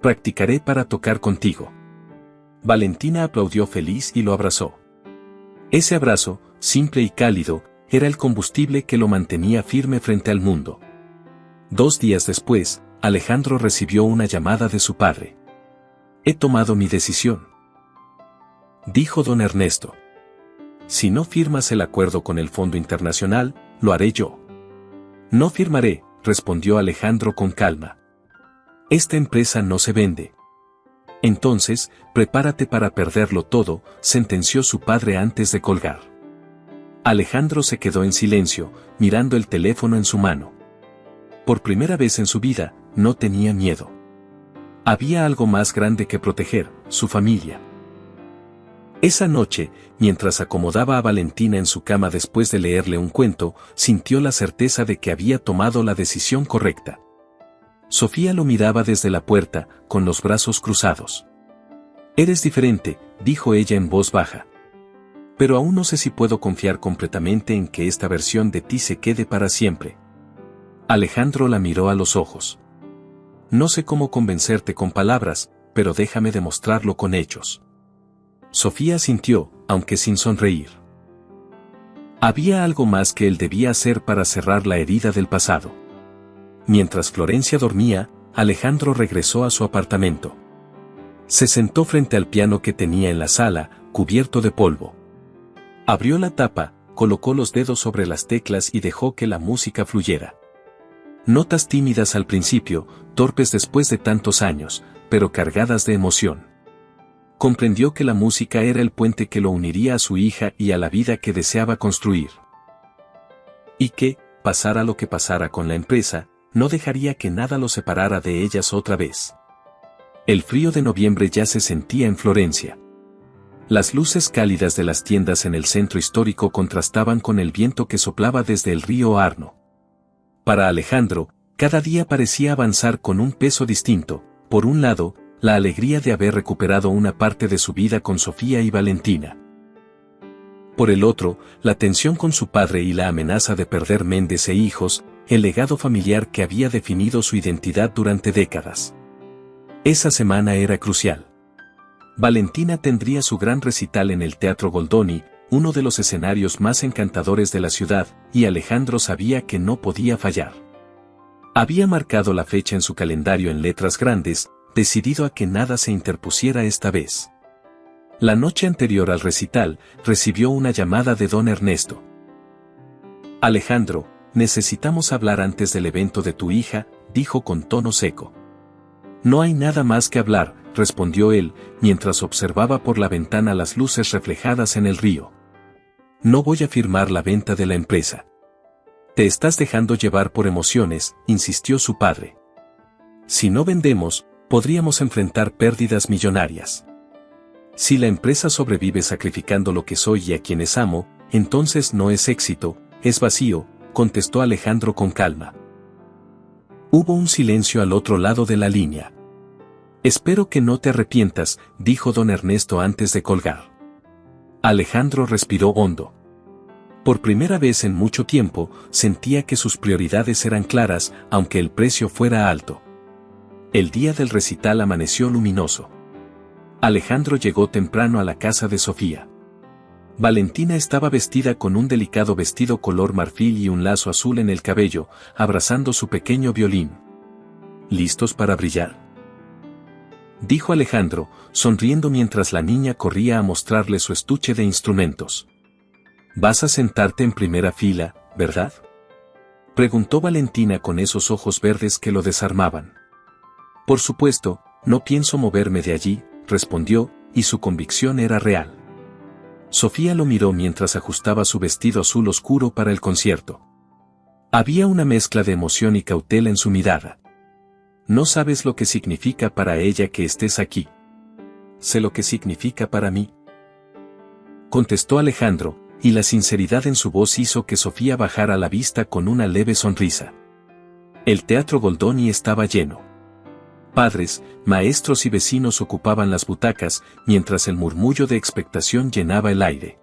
Practicaré para tocar contigo. Valentina aplaudió feliz y lo abrazó. Ese abrazo, simple y cálido, era el combustible que lo mantenía firme frente al mundo. 2 días después, Alejandro recibió una llamada de su padre. He tomado mi decisión, dijo don Ernesto. Si no firmas el acuerdo con el Fondo Internacional, lo haré yo. No firmaré, respondió Alejandro con calma. Esta empresa no se vende. Entonces, prepárate para perderlo todo, sentenció su padre antes de colgar. Alejandro se quedó en silencio, mirando el teléfono en su mano. Por primera vez en su vida, no tenía miedo. Había algo más grande que proteger, su familia. Esa noche, mientras acomodaba a Valentina en su cama después de leerle un cuento, sintió la certeza de que había tomado la decisión correcta. Sofía lo miraba desde la puerta, con los brazos cruzados. «Eres diferente», dijo ella en voz baja. «Pero aún no sé si puedo confiar completamente en que esta versión de ti se quede para siempre». Alejandro la miró a los ojos. «No sé cómo convencerte con palabras, pero déjame demostrarlo con hechos». Sofía asintió, aunque sin sonreír. Había algo más que él debía hacer para cerrar la herida del pasado. Mientras Florencia dormía, Alejandro regresó a su apartamento. Se sentó frente al piano que tenía en la sala, cubierto de polvo. Abrió la tapa, colocó los dedos sobre las teclas y dejó que la música fluyera. Notas tímidas al principio, torpes después de tantos años, pero cargadas de emoción. Comprendió que la música era el puente que lo uniría a su hija y a la vida que deseaba construir. Y que, pasara lo que pasara con la empresa, no dejaría que nada lo separara de ellas otra vez. El frío de noviembre ya se sentía en Florencia. Las luces cálidas de las tiendas en el centro histórico contrastaban con el viento que soplaba desde el río Arno. Para Alejandro, cada día parecía avanzar con un peso distinto. Por un lado, la alegría de haber recuperado una parte de su vida con Sofía y Valentina. Por el otro, la tensión con su padre y la amenaza de perder Méndez e hijos, el legado familiar que había definido su identidad durante décadas. Esa semana era crucial. Valentina tendría su gran recital en el Teatro Goldoni, uno de los escenarios más encantadores de la ciudad, y Alejandro sabía que no podía fallar. Había marcado la fecha en su calendario en letras grandes, decidido a que nada se interpusiera esta vez. La noche anterior al recital, recibió una llamada de don Ernesto. «Alejandro, necesitamos hablar antes del evento de tu hija», dijo con tono seco. «No hay nada más que hablar», respondió él, mientras observaba por la ventana las luces reflejadas en el río. «No voy a firmar la venta de la empresa». «Te estás dejando llevar por emociones», insistió su padre. «Si no vendemos, podríamos enfrentar pérdidas millonarias. Si la empresa sobrevive sacrificando lo que soy y a quienes amo, entonces no es éxito, es vacío», contestó Alejandro con calma. Hubo un silencio al otro lado de la línea. «Espero que no te arrepientas», dijo don Ernesto antes de colgar. Alejandro respiró hondo. Por primera vez en mucho tiempo, sentía que sus prioridades eran claras, aunque el precio fuera alto. El día del recital amaneció luminoso. Alejandro llegó temprano a la casa de Sofía. Valentina estaba vestida con un delicado vestido color marfil y un lazo azul en el cabello, abrazando su pequeño violín. «¿Listos para brillar?», dijo Alejandro, sonriendo mientras la niña corría a mostrarle su estuche de instrumentos. «Vas a sentarte en primera fila, ¿verdad?», preguntó Valentina con esos ojos verdes que lo desarmaban. «Por supuesto, no pienso moverme de allí», respondió, y su convicción era real. Sofía lo miró mientras ajustaba su vestido azul oscuro para el concierto. Había una mezcla de emoción y cautela en su mirada. «No sabes lo que significa para ella que estés aquí». «Sé lo que significa para mí», contestó Alejandro, y la sinceridad en su voz hizo que Sofía bajara la vista con una leve sonrisa. El Teatro Goldoni estaba lleno. Padres, maestros y vecinos ocupaban las butacas, mientras el murmullo de expectación llenaba el aire.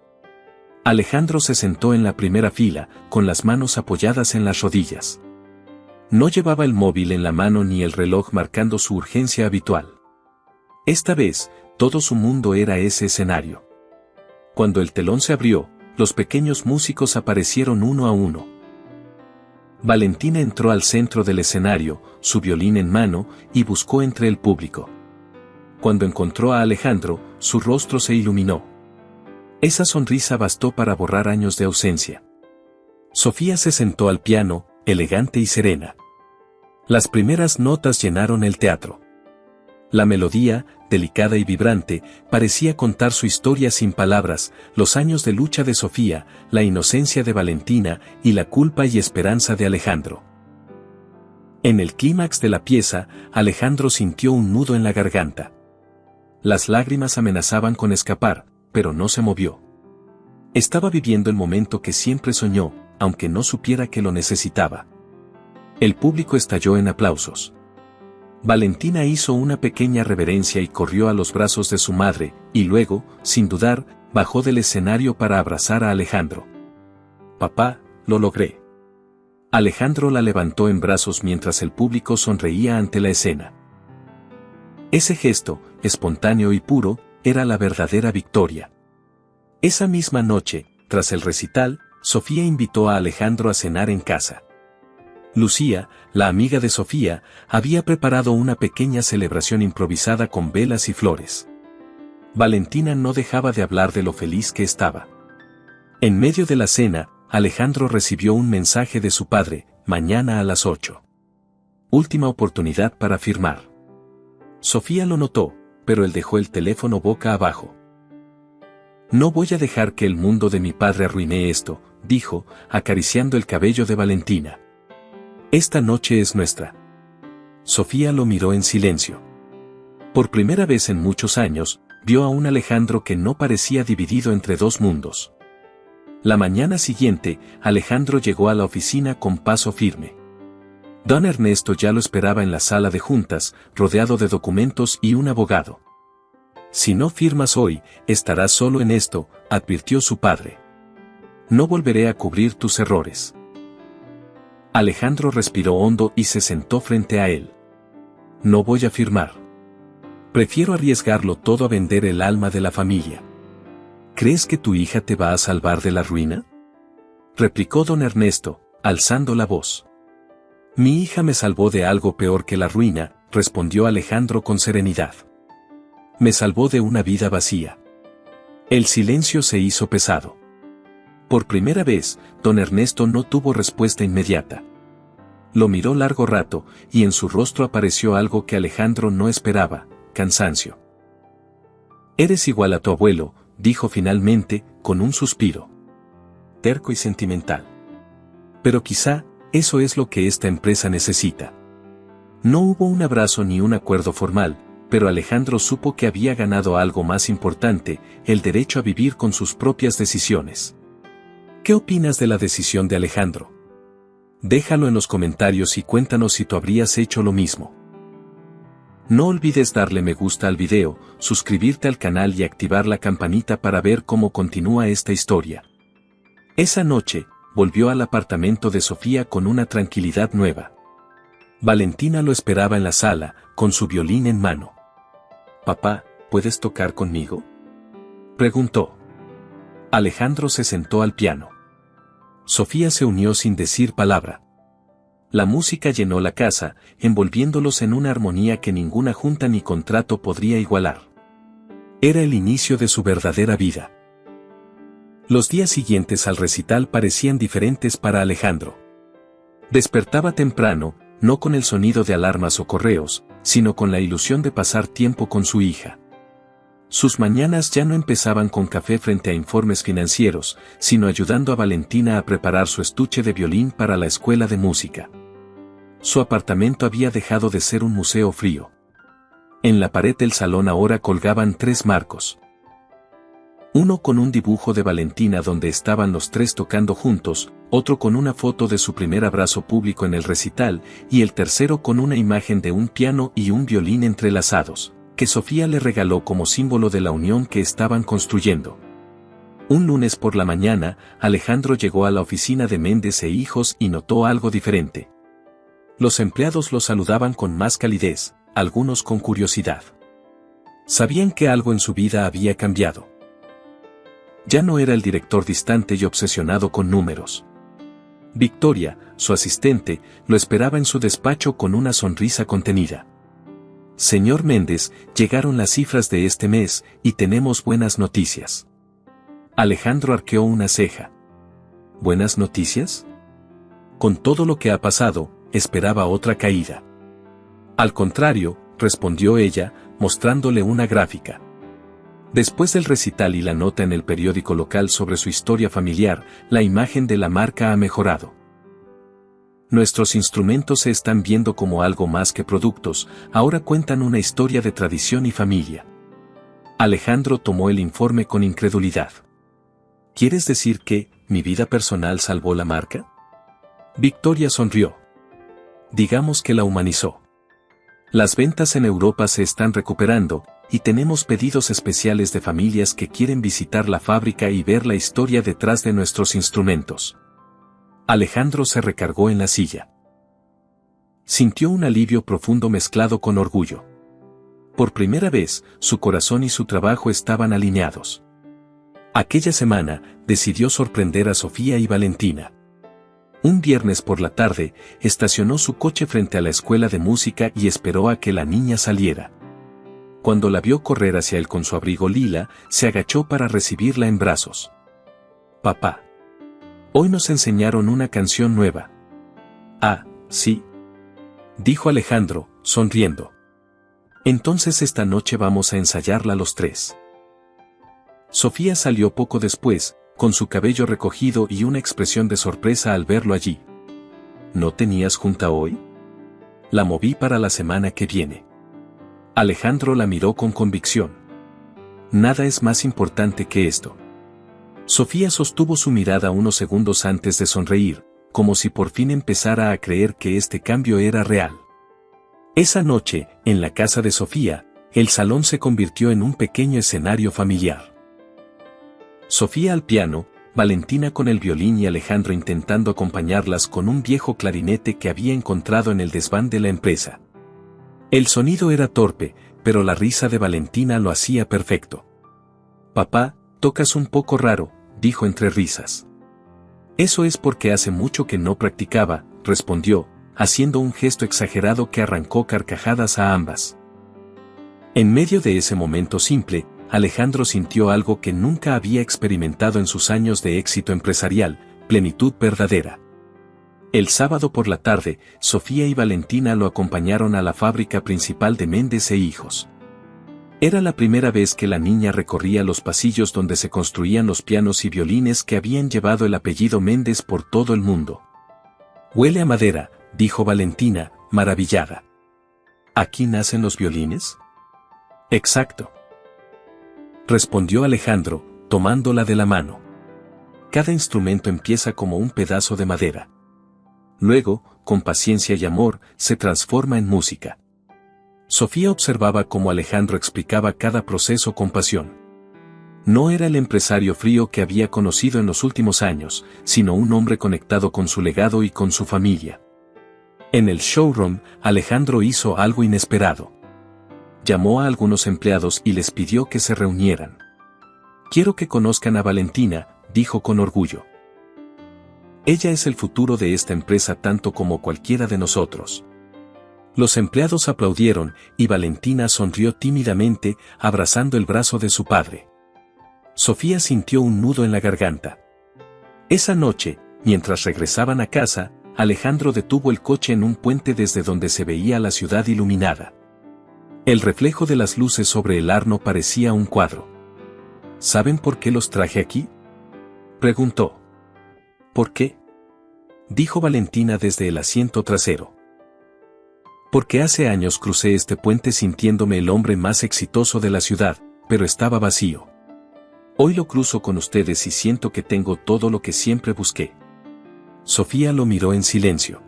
Alejandro se sentó en la primera fila, con las manos apoyadas en las rodillas. No llevaba el móvil en la mano ni el reloj marcando su urgencia habitual. Esta vez, todo su mundo era ese escenario. Cuando el telón se abrió, los pequeños músicos aparecieron uno a uno. Valentina entró al centro del escenario, su violín en mano, y buscó entre el público. Cuando encontró a Alejandro, su rostro se iluminó. Esa sonrisa bastó para borrar años de ausencia. Sofía se sentó al piano, elegante y serena. Las primeras notas llenaron el teatro. La melodía, delicada y vibrante, parecía contar su historia sin palabras, los años de lucha de Sofía, la inocencia de Valentina y la culpa y esperanza de Alejandro. En el clímax de la pieza, Alejandro sintió un nudo en la garganta. Las lágrimas amenazaban con escapar, pero no se movió. Estaba viviendo el momento que siempre soñó, aunque no supiera que lo necesitaba. El público estalló en aplausos. Valentina hizo una pequeña reverencia y corrió a los brazos de su madre, y luego, sin dudar, bajó del escenario para abrazar a Alejandro. «Papá, lo logré». Alejandro la levantó en brazos mientras el público sonreía ante la escena. Ese gesto, espontáneo y puro, era la verdadera victoria. Esa misma noche, tras el recital, Sofía invitó a Alejandro a cenar en casa. Lucía, la amiga de Sofía, había preparado una pequeña celebración improvisada con velas y flores. Valentina no dejaba de hablar de lo feliz que estaba. En medio de la cena, Alejandro recibió un mensaje de su padre: mañana a las 8. Última oportunidad para firmar. Sofía lo notó, pero él dejó el teléfono boca abajo. «No voy a dejar que el mundo de mi padre arruine esto», dijo, acariciando el cabello de Valentina. «Esta noche es nuestra». Sofía lo miró en silencio. Por primera vez en muchos años, vio a un Alejandro que no parecía dividido entre dos mundos. La mañana siguiente, Alejandro llegó a la oficina con paso firme. Don Ernesto ya lo esperaba en la sala de juntas, rodeado de documentos y un abogado. «Si no firmas hoy, estarás solo en esto», advirtió su padre. «No volveré a cubrir tus errores». Alejandro respiró hondo y se sentó frente a él. «No voy a firmar. Prefiero arriesgarlo todo a vender el alma de la familia». «¿Crees que tu hija te va a salvar de la ruina?», replicó don Ernesto, alzando la voz. «Mi hija me salvó de algo peor que la ruina», respondió Alejandro con serenidad. «Me salvó de una vida vacía». El silencio se hizo pesado. Por primera vez, don Ernesto no tuvo respuesta inmediata. Lo miró largo rato, y en su rostro apareció algo que Alejandro no esperaba: cansancio. «Eres igual a tu abuelo», dijo finalmente, con un suspiro. «Terco y sentimental. Pero quizá, eso es lo que esta empresa necesita». No hubo un abrazo ni un acuerdo formal, pero Alejandro supo que había ganado algo más importante: el derecho a vivir con sus propias decisiones. ¿Qué opinas de la decisión de Alejandro? Déjalo en los comentarios y cuéntanos si tú habrías hecho lo mismo. No olvides darle me gusta al video, suscribirte al canal y activar la campanita para ver cómo continúa esta historia. Esa noche, volvió al apartamento de Sofía con una tranquilidad nueva. Valentina lo esperaba en la sala, con su violín en mano. «Papá, ¿puedes tocar conmigo?», preguntó. Alejandro se sentó al piano. Sofía se unió sin decir palabra. La música llenó la casa, envolviéndolos en una armonía que ninguna junta ni contrato podría igualar. Era el inicio de su verdadera vida. Los días siguientes al recital parecían diferentes para Alejandro. Despertaba temprano, no con el sonido de alarmas o correos, sino con la ilusión de pasar tiempo con su hija. Sus mañanas ya no empezaban con café frente a informes financieros, sino ayudando a Valentina a preparar su estuche de violín para la escuela de música. Su apartamento había dejado de ser un museo frío. En la pared del salón ahora colgaban 3 marcos. Uno con un dibujo de Valentina donde estaban los 3 tocando juntos, otro con una foto de su primer abrazo público en el recital, y el tercero con una imagen de un piano y un violín entrelazados, que Sofía le regaló como símbolo de la unión que estaban construyendo. Un lunes por la mañana, Alejandro llegó a la oficina de Méndez e Hijos y notó algo diferente. Los empleados lo saludaban con más calidez, algunos con curiosidad. Sabían que algo en su vida había cambiado. Ya no era el director distante y obsesionado con números. Victoria, su asistente, lo esperaba en su despacho con una sonrisa contenida. «Señor Méndez, llegaron las cifras de este mes, y tenemos buenas noticias». Alejandro arqueó una ceja. «¿Buenas noticias?». Con todo lo que ha pasado, esperaba otra caída. Al contrario, respondió ella, mostrándole una gráfica. Después del recital y la nota en el periódico local sobre su historia familiar, la imagen de la marca ha mejorado. Nuestros instrumentos se están viendo como algo más que productos, ahora cuentan una historia de tradición y familia. Alejandro tomó el informe con incredulidad. ¿Quieres decir que mi vida personal salvó la marca? Victoria sonrió. Digamos que la humanizó. Las ventas en Europa se están recuperando, y tenemos pedidos especiales de familias que quieren visitar la fábrica y ver la historia detrás de nuestros instrumentos. Alejandro se recargó en la silla. Sintió un alivio profundo mezclado con orgullo. Por primera vez, su corazón y su trabajo estaban alineados. Aquella semana, decidió sorprender a Sofía y Valentina. Un viernes por la tarde, estacionó su coche frente a la escuela de música y esperó a que la niña saliera. Cuando la vio correr hacia él con su abrigo lila, se agachó para recibirla en brazos. «Papá. Hoy nos enseñaron una canción nueva». «Ah, sí», dijo Alejandro, sonriendo. «Entonces esta noche vamos a ensayarla los tres». Sofía salió poco después, con su cabello recogido y una expresión de sorpresa al verlo allí. ¿No tenías junta hoy? La moví para la semana que viene. Alejandro la miró con convicción. Nada es más importante que esto. Sofía sostuvo su mirada unos segundos antes de sonreír, como si por fin empezara a creer que este cambio era real. Esa noche, en la casa de Sofía, el salón se convirtió en un pequeño escenario familiar. Sofía al piano, Valentina con el violín y Alejandro intentando acompañarlas con un viejo clarinete que había encontrado en el desván de la empresa. El sonido era torpe, pero la risa de Valentina lo hacía perfecto. «Papá, tocas un poco raro», dijo entre risas. «Eso es porque hace mucho que no practicaba», respondió, haciendo un gesto exagerado que arrancó carcajadas a ambas. En medio de ese momento simple, Alejandro sintió algo que nunca había experimentado en sus años de éxito empresarial, plenitud verdadera. El sábado por la tarde, Sofía y Valentina lo acompañaron a la fábrica principal de Méndez e Hijos. Era la primera vez que la niña recorría los pasillos donde se construían los pianos y violines que habían llevado el apellido Méndez por todo el mundo. «Huele a madera», dijo Valentina, maravillada. «¿Aquí nacen los violines?» «Exacto», respondió Alejandro, tomándola de la mano. «Cada instrumento empieza como un pedazo de madera. Luego, con paciencia y amor, se transforma en música». Sofía observaba cómo Alejandro explicaba cada proceso con pasión. No era el empresario frío que había conocido en los últimos años, sino un hombre conectado con su legado y con su familia. En el showroom, Alejandro hizo algo inesperado. Llamó a algunos empleados y les pidió que se reunieran. «Quiero que conozcan a Valentina», dijo con orgullo. «Ella es el futuro de esta empresa tanto como cualquiera de nosotros». Los empleados aplaudieron y Valentina sonrió tímidamente, abrazando el brazo de su padre. Sofía sintió un nudo en la garganta. Esa noche, mientras regresaban a casa, Alejandro detuvo el coche en un puente desde donde se veía la ciudad iluminada. El reflejo de las luces sobre el Arno parecía un cuadro. «¿Saben por qué los traje aquí?», preguntó. «¿Por qué?», dijo Valentina desde el asiento trasero. «Porque hace años crucé este puente sintiéndome el hombre más exitoso de la ciudad, pero estaba vacío. Hoy lo cruzo con ustedes y siento que tengo todo lo que siempre busqué». Sofía lo miró en silencio.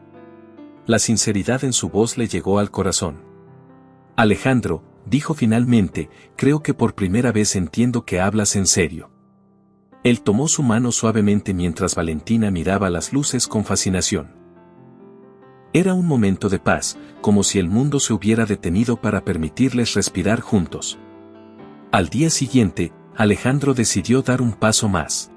La sinceridad en su voz le llegó al corazón. «Alejandro», dijo finalmente, «creo que por primera vez entiendo que hablas en serio». Él tomó su mano suavemente mientras Valentina miraba las luces con fascinación. Era un momento de paz, como si el mundo se hubiera detenido para permitirles respirar juntos. Al día siguiente, Alejandro decidió dar un paso más.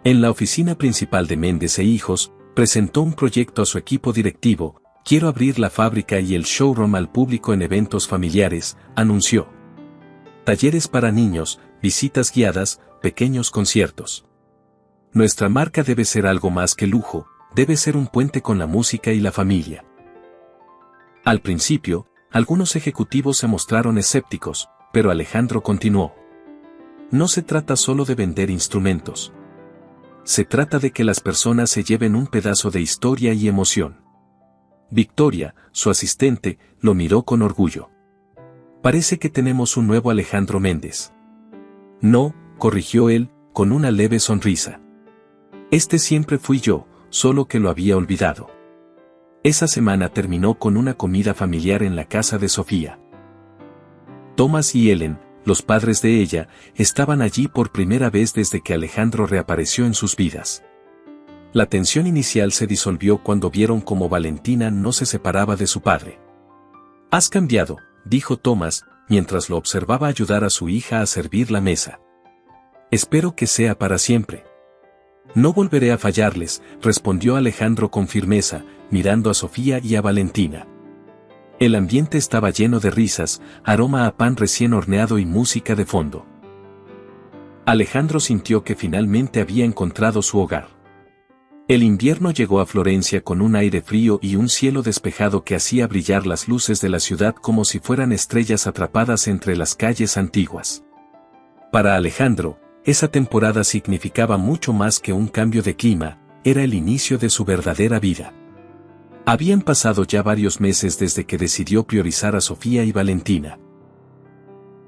En la oficina principal de Méndez e Hijos, presentó un proyecto a su equipo directivo: «Quiero abrir la fábrica y el showroom al público en eventos familiares», anunció. «Talleres para niños, visitas guiadas, pequeños conciertos. Nuestra marca debe ser algo más que lujo», debe ser un puente con la música y la familia. Al principio, algunos ejecutivos se mostraron escépticos, pero Alejandro continuó. No se trata solo de vender instrumentos. Se trata de que las personas se lleven un pedazo de historia y emoción. Victoria, su asistente, lo miró con orgullo. Parece que tenemos un nuevo Alejandro Méndez. No, corrigió él, con una leve sonrisa. Este siempre fui yo, solo que lo había olvidado. Esa semana terminó con una comida familiar en la casa de Sofía. Thomas y Ellen, los padres de ella, estaban allí por primera vez desde que Alejandro reapareció en sus vidas. La tensión inicial se disolvió cuando vieron cómo Valentina no se separaba de su padre. «Has cambiado», dijo Thomas, mientras lo observaba ayudar a su hija a servir la mesa. «Espero que sea para siempre». «No volveré a fallarles», respondió Alejandro con firmeza, mirando a Sofía y a Valentina. El ambiente estaba lleno de risas, aroma a pan recién horneado y música de fondo. Alejandro sintió que finalmente había encontrado su hogar. El invierno llegó a Florencia con un aire frío y un cielo despejado que hacía brillar las luces de la ciudad como si fueran estrellas atrapadas entre las calles antiguas. Para Alejandro, esa temporada significaba mucho más que un cambio de clima, era el inicio de su verdadera vida. Habían pasado ya varios meses desde que decidió priorizar a Sofía y Valentina.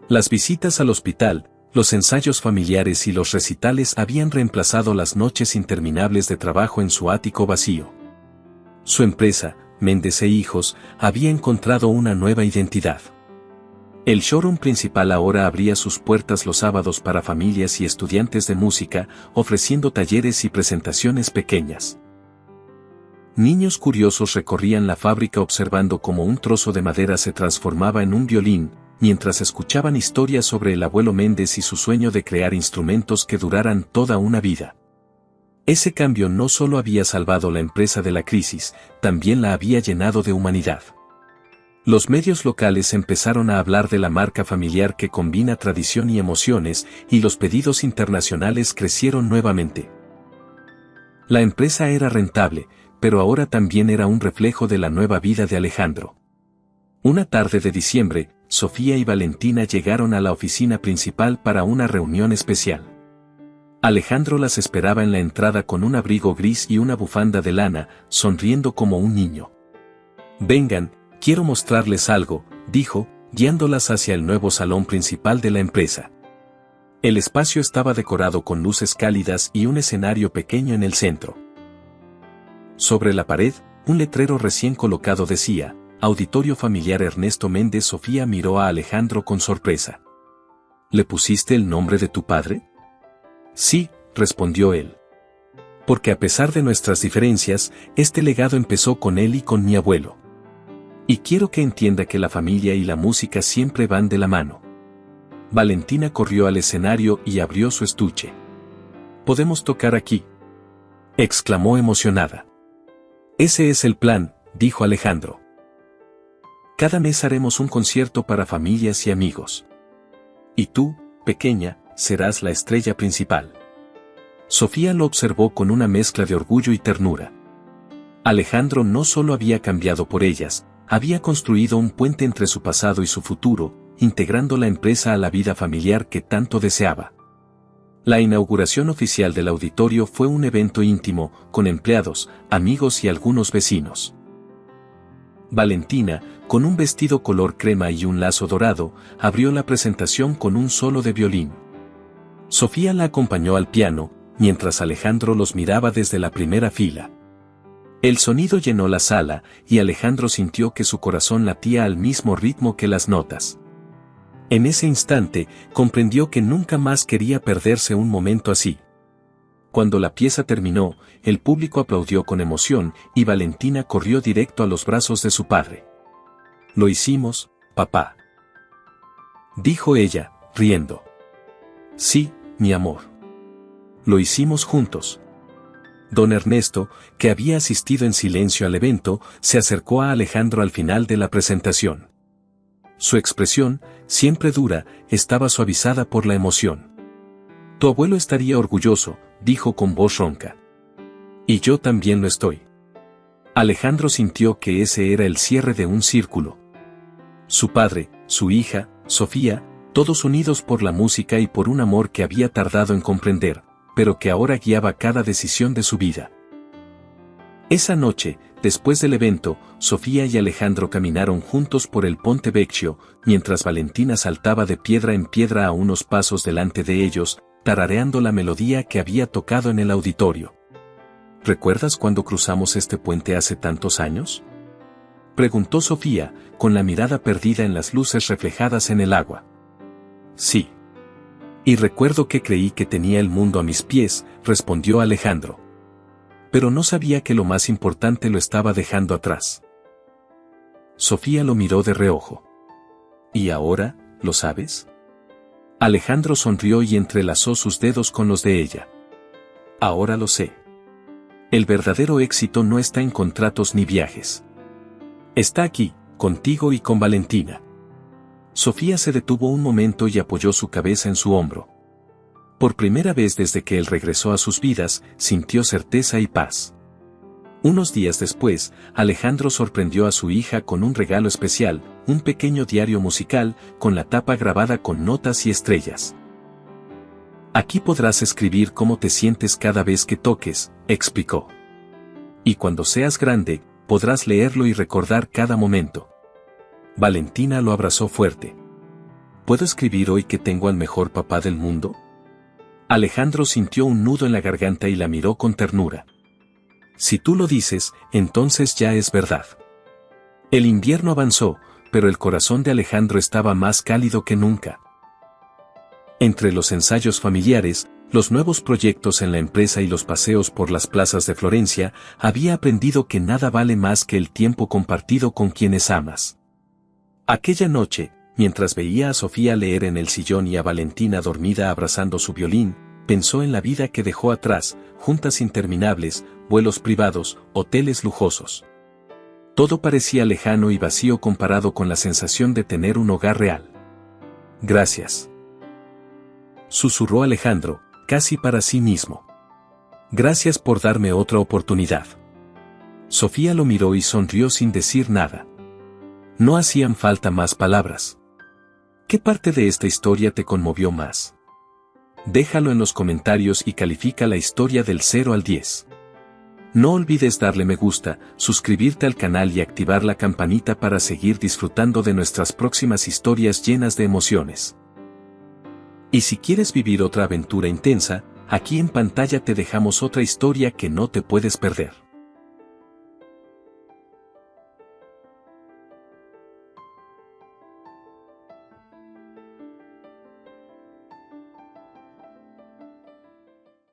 Las visitas al hospital, los ensayos familiares y los recitales habían reemplazado las noches interminables de trabajo en su ático vacío. Su empresa, Méndez e Hijos, había encontrado una nueva identidad. El showroom principal ahora abría sus puertas los sábados para familias y estudiantes de música, ofreciendo talleres y presentaciones pequeñas. Niños curiosos recorrían la fábrica observando cómo un trozo de madera se transformaba en un violín, mientras escuchaban historias sobre el abuelo Méndez y su sueño de crear instrumentos que duraran toda una vida. Ese cambio no solo había salvado la empresa de la crisis, también la había llenado de humanidad. Los medios locales empezaron a hablar de la marca familiar que combina tradición y emociones, y los pedidos internacionales crecieron nuevamente. La empresa era rentable, pero ahora también era un reflejo de la nueva vida de Alejandro. Una tarde de diciembre, Sofía y Valentina llegaron a la oficina principal para una reunión especial. Alejandro las esperaba en la entrada con un abrigo gris y una bufanda de lana, sonriendo como un niño. «Vengan, quiero mostrarles algo», dijo, guiándolas hacia el nuevo salón principal de la empresa. El espacio estaba decorado con luces cálidas y un escenario pequeño en el centro. Sobre la pared, un letrero recién colocado decía, «Auditorio Familiar Ernesto Méndez». Sofía miró a Alejandro con sorpresa. «¿Le pusiste el nombre de tu padre?» «Sí», respondió él. «Porque a pesar de nuestras diferencias, este legado empezó con él y con mi abuelo. Y quiero que entienda que la familia y la música siempre van de la mano». Valentina corrió al escenario y abrió su estuche. «¿Podemos tocar aquí?», exclamó emocionada. «Ese es el plan», dijo Alejandro. «Cada mes haremos un concierto para familias y amigos. Y tú, pequeña, serás la estrella principal». Sofía lo observó con una mezcla de orgullo y ternura. Alejandro no solo había cambiado por ellas, había construido un puente entre su pasado y su futuro, integrando la empresa a la vida familiar que tanto deseaba. La inauguración oficial del auditorio fue un evento íntimo, con empleados, amigos y algunos vecinos. Valentina, con un vestido color crema y un lazo dorado, abrió la presentación con un solo de violín. Sofía la acompañó al piano, mientras Alejandro los miraba desde la primera fila. El sonido llenó la sala, y Alejandro sintió que su corazón latía al mismo ritmo que las notas. En ese instante, comprendió que nunca más quería perderse un momento así. Cuando la pieza terminó, el público aplaudió con emoción y Valentina corrió directo a los brazos de su padre. «Lo hicimos, papá», dijo ella, riendo. «Sí, mi amor. Lo hicimos juntos». Don Ernesto, que había asistido en silencio al evento, se acercó a Alejandro al final de la presentación. Su expresión, siempre dura, estaba suavizada por la emoción. «Tu abuelo estaría orgulloso», dijo con voz ronca. Y yo también lo estoy. Alejandro sintió que ese era el cierre de un círculo. Su padre, su hija, Sofía, todos unidos por la música y por un amor que había tardado en comprender, pero que ahora guiaba cada decisión de su vida. Esa noche, después del evento, Sofía y Alejandro caminaron juntos por el Ponte Vecchio, mientras Valentina saltaba de piedra en piedra a unos pasos delante de ellos, tarareando la melodía que había tocado en el auditorio. ¿Recuerdas cuando cruzamos este puente hace tantos años?, preguntó Sofía, con la mirada perdida en las luces reflejadas en el agua. Sí. Y recuerdo que creí que tenía el mundo a mis pies, respondió Alejandro. Pero no sabía que lo más importante lo estaba dejando atrás. Sofía lo miró de reojo. ¿Y ahora, lo sabes? Alejandro sonrió y entrelazó sus dedos con los de ella. Ahora lo sé. El verdadero éxito no está en contratos ni viajes. Está aquí, contigo y con Valentina. Sofía se detuvo un momento y apoyó su cabeza en su hombro. Por primera vez desde que él regresó a sus vidas, sintió certeza y paz. Unos días después, Alejandro sorprendió a su hija con un regalo especial, un pequeño diario musical, con la tapa grabada con notas y estrellas. Aquí podrás escribir cómo te sientes cada vez que toques, explicó. Y cuando seas grande, podrás leerlo y recordar cada momento. Valentina lo abrazó fuerte. ¿Puedo escribir hoy que tengo al mejor papá del mundo? Alejandro sintió un nudo en la garganta y la miró con ternura. Si tú lo dices, entonces ya es verdad. El invierno avanzó, pero el corazón de Alejandro estaba más cálido que nunca. Entre los ensayos familiares, los nuevos proyectos en la empresa y los paseos por las plazas de Florencia, había aprendido que nada vale más que el tiempo compartido con quienes amas. Aquella noche, mientras veía a Sofía leer en el sillón y a Valentina dormida abrazando su violín, pensó en la vida que dejó atrás, juntas interminables, vuelos privados, hoteles lujosos. Todo parecía lejano y vacío comparado con la sensación de tener un hogar real. Gracias. Susurró Alejandro, casi para sí mismo. Gracias por darme otra oportunidad. Sofía lo miró y sonrió sin decir nada. No hacían falta más palabras. ¿Qué parte de esta historia te conmovió más? Déjalo en los comentarios y califica la historia del 0 al 10. No olvides darle me gusta, suscribirte al canal y activar la campanita para seguir disfrutando de nuestras próximas historias llenas de emociones. Y si quieres vivir otra aventura intensa, aquí en pantalla te dejamos otra historia que no te puedes perder.